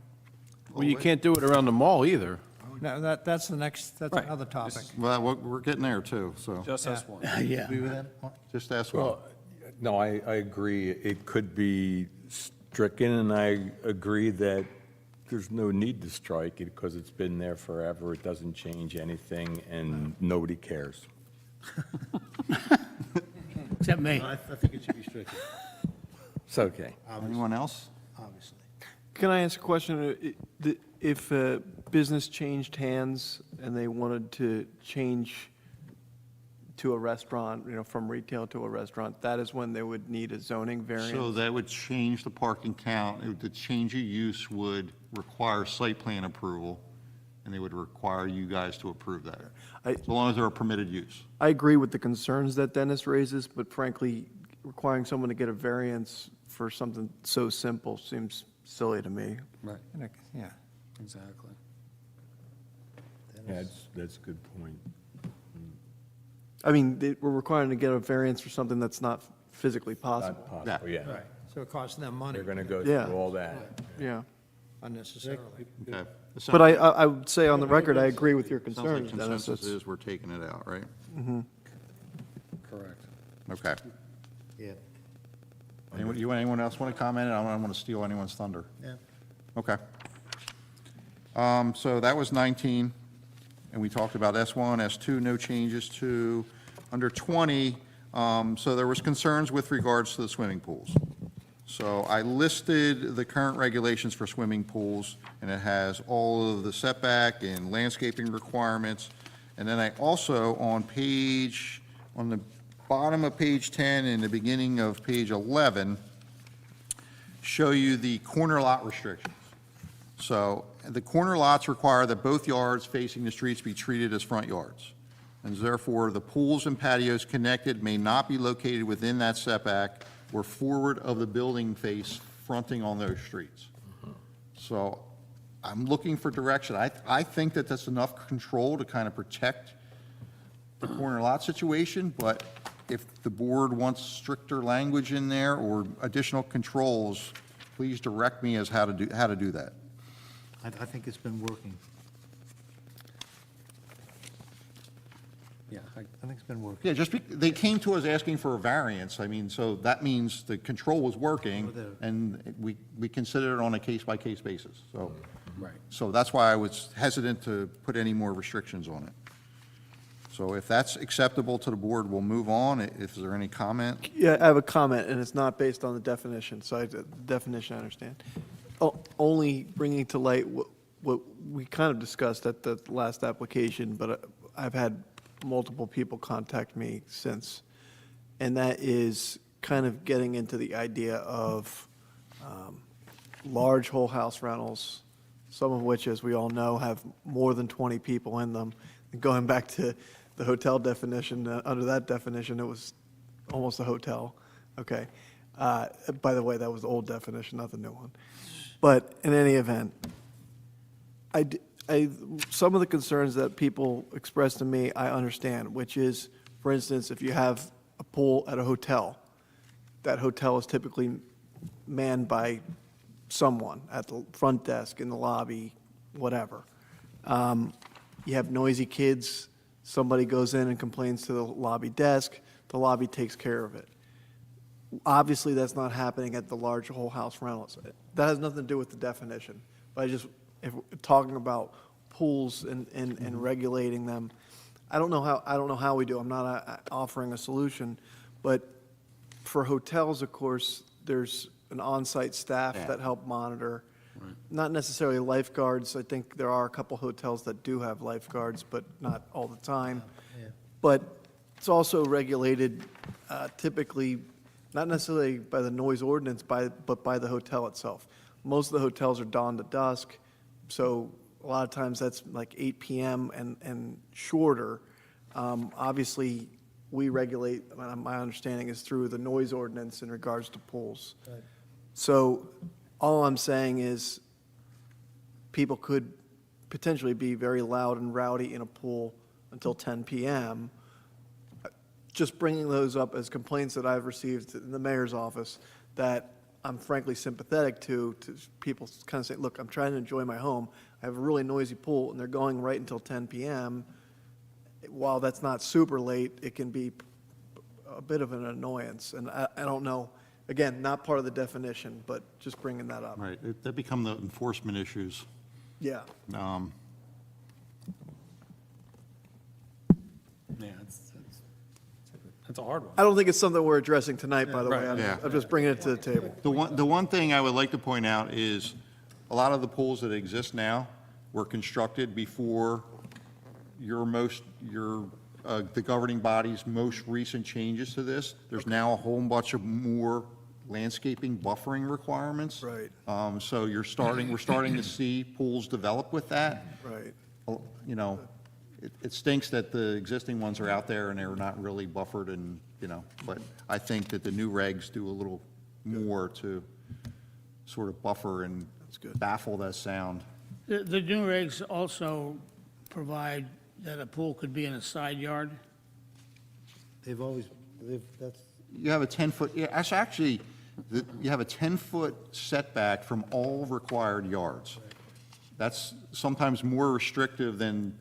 Well, you can't do it around the mall either. No, that's the next, that's Right. another topic. Well, we're getting there too, so Just us one. yeah. just ask one. Well, no, I agree. It could be stricken, and I agree that there's no need to strike it because it's been there forever. It doesn't change anything, and nobody cares. Except me. I think it should be stricken, It's okay. Anyone else? obviously. Can I ask a question? If a business changed hands and they wanted to change to a restaurant, from retail to a restaurant, that is when they would need a zoning So variance? that would change the parking count. The change of use would require site plan approval, and they would require you guys to approve that, so long as they're a permitted use. I agree with the concerns that Dennis raises, but frankly, requiring someone to get a variance for something so simple seems silly to me. Right, Yeah. exactly. Yeah, that's a good point. I mean, we're requiring to get a variance for something that's not physically possible. Not possible, yeah. So it costs them money They're going to go Yeah. through all that. Yeah. unnecessarily. Okay. But I would say on the record, I agree with your Sounds like concerns, Dennis. consensus It's- is we're taking it out, right? Correct. Okay. Yeah. Anyone else want to comment? I don't want to steal anyone's thunder. Yeah. Okay. So that was 19, and we talked about S1, S2, no changes to. Under 20, so there was concerns with regards to the swimming pools. So I listed the current regulations for swimming pools, and it has all of the setback and landscaping requirements. And then I also, on the bottom of page 10 and the beginning of page 11, show you the corner lot restrictions. So the corner lots require that both yards facing the streets be treated as front yards. And therefore, the pools and patios connected may not be located within that setback or forward of the building face fronting on those streets. So I'm looking for direction. I think that that's enough control to kind of protect the corner lot situation, but if the board wants stricter language in there or additional controls, please direct me as how to do that. I think it's been working. Yeah, I think it's been working. Yeah, they came to us asking for a variance, I mean, so that means the control was working, and we consider it on a case-by-case basis, so. right. So that's why I was hesitant to put any more restrictions on it. So if that's acceptable to the board, we'll move on. If there any comment? Yeah, I have a comment, and it's not based on the definition, so the definition I understand. Only bringing to light what we kind of discussed at the last application, but I've had multiple people contact me since, and that is kind of getting into the idea of large whole house rentals, some of which, as we all know, have more than 20 people in them. And going back to the hotel definition, under that definition, it was almost a hotel. Okay. By the way, that was the old definition, not the new one. But in any event, some of the concerns that people express to me, I understand, which is, for instance, if you have a pool at a hotel, that hotel is typically manned by someone at the front desk, in the lobby, whatever. You have noisy kids, somebody goes in and complains to the lobby desk, the lobby takes care of it. Obviously, that's not happening at the large whole house rentals. That has nothing to do with the definition. But if we're talking about pools and regulating them, I don't know how we do. I'm not offering a solution, but for hotels, of course, there's an on-site staff that help monitor. Not necessarily lifeguards. I think there are a couple hotels that do have lifeguards, but not all the time. But it's also regulated typically, not necessarily by the noise ordinance, but by the hotel itself. Most of the hotels are dawn to dusk, so a lot of times that's like 8 p.m. and shorter. Obviously, we regulate, my understanding is through the noise ordinance in regards to pools. So all I'm saying is people could potentially be very loud and rowdy in a pool until 10 PM. Just bringing those up as complaints that I've received in the mayor's office that I'm frankly sympathetic to people kind of say, look, I'm trying to enjoy my home. I have a really noisy pool, and they're going right until 10 PM. While that's not super late, it can be a bit of an annoyance. And I don't know, again, not part of the definition, but just bringing that up. Right, that become the enforcement issues. Yeah. Yeah, that's a hard one. I don't think it's something we're addressing tonight, by the way. Right. Yeah. I'm just bringing it to the table. The one thing I would like to point out is, a lot of the pools that exist now were constructed before the governing body's most recent changes to this. There's now a whole bunch of more landscaping buffering requirements. Right. So we're starting to see pools develop with that. Right. You know, it stinks that the existing ones are out there and they're not really buffered and, you know, but I think that the new regs do a little more to sort of buffer and baffle that sound. The new regs also provide that a pool could be in a side yard. That's, You have a 10-foot, yeah, actually, you have a 10-foot setback from all required yards. That's sometimes more restrictive than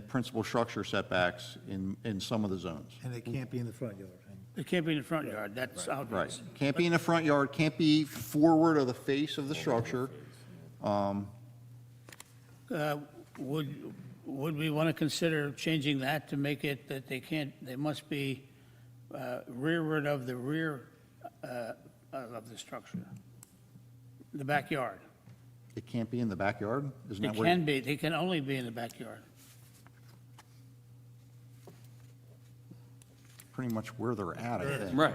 principal structure setbacks in some of the zones. and it can't be in the front yard. It can't be in the front yard, that's obvious. Right. Can't be in the front yard, can't be forward of the face of the structure. Would we want to consider changing that to make it that they must be rearward of the rear of the structure, the backyard? It can't be in the backyard? Isn't It that where? can be, they can only be in the backyard. Pretty much where they're at, I think. Right.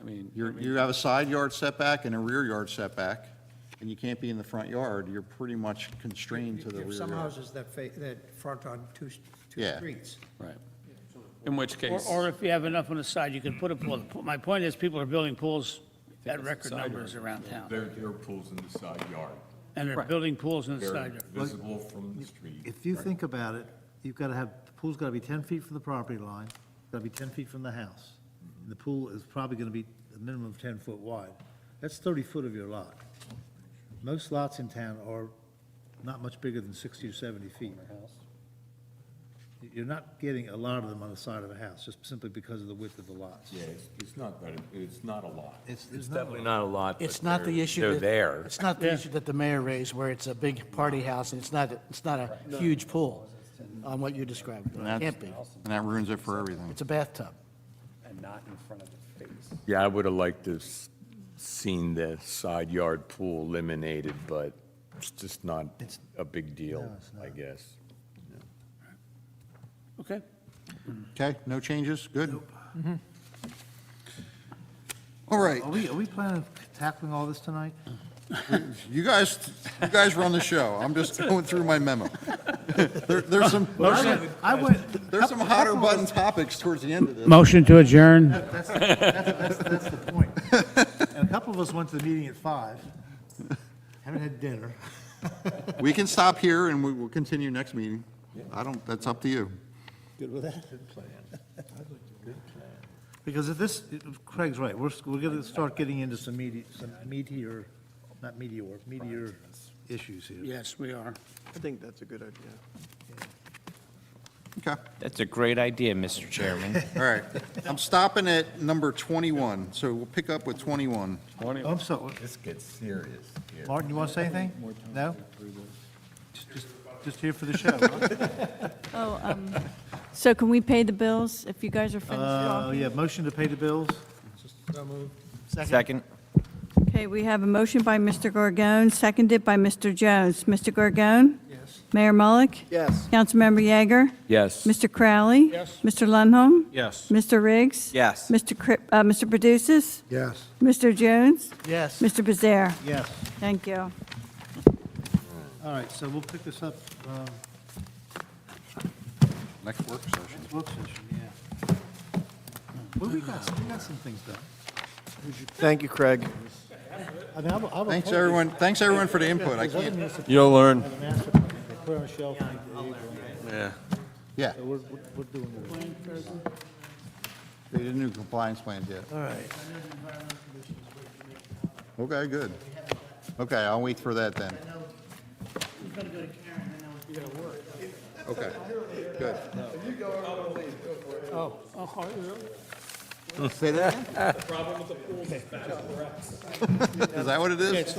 I mean, You have a side yard setback and a rear yard setback, and you can't be in the front yard, you're pretty much constrained to the You have rear some yard. houses that front on two Yeah. streets. right. In which case, Or if you have enough on the side, you can put a pool. My point is, people are building pools at it's record side numbers around town. There are pools in the side yard. And they're building pools in the They're side yard. visible from the street. If you think about it, you've got to have, the pool's got to be 10 feet from the property line, got to be 10 feet from the house. And the pool is probably going to be a minimum of 10 foot wide. That's 30 foot of your lot. Most lots in town are not much bigger than 60 or 70 feet. You're not getting a lot of them on the side of a house, just simply because of the width of the lots. Yeah, it's not that, it's not a lot. It's It's not a definitely not a lot. It's but not the they're- issue. They're that- there. It's not the issue that the mayor raised, where it's a big party house, and it's not a huge pool on what you described. It And can't be. and that ruins it for everything. It's a bathtub. and not in front of the face. Yeah, I would have liked to seen the side yard pool eliminated, but it's just not a big deal, I guess. Okay? Okay, no changes, good? All right, Are we planning on tackling all this tonight? you guys run the show, I'm just going through my memo. There's some hotter button topics towards the end of this. Motion to adjourn. That's the point. And a couple of us went to the meeting at 5, haven't had dinner. We can stop here and we will continue next meeting. That's up to you. Good with that? Because if this, Craig's right, we're going to start getting into some meatier issues here. Yes, we are. I think that's a good idea. Okay, That's a great idea, Mr. Chairman. all right. I'm stopping at number 21, so we'll pick up with 21. Oh, I'm sorry, This gets serious here. Martin, you want to say anything? No? Just here for the show, huh? Oh, so can we pay the bills if you guys are finished talking? Yeah, motion to pay the bills? Second? Okay, we have a motion by Mr. Gorgon, seconded by Mr. Jones. Mr. Gorgon? Yes. Mayor Mullick? Yes. Councilmember Yeager? Yes. Mr. Crowley? Yes. Mr. Lundholm? Yes. Mr. Riggs? Yes. Mr. Produces? Yes. Mr. Jones? Yes. Mr. Becerra? Yes. Thank you. All right, so we'll pick this up. Next work session. Work session, yeah. Well, we got some things done. Thank you, Craig. I mean, I'm Thanks, everyone, for the input. I can't, You'll learn. Have a master plan, they put it on a shelf, and Yeah. yeah, we're doing this. they didn't do compliance plans yet. All right. Okay, good. Okay, I'll wait for that then. Okay, good. Say that? Is that what it is?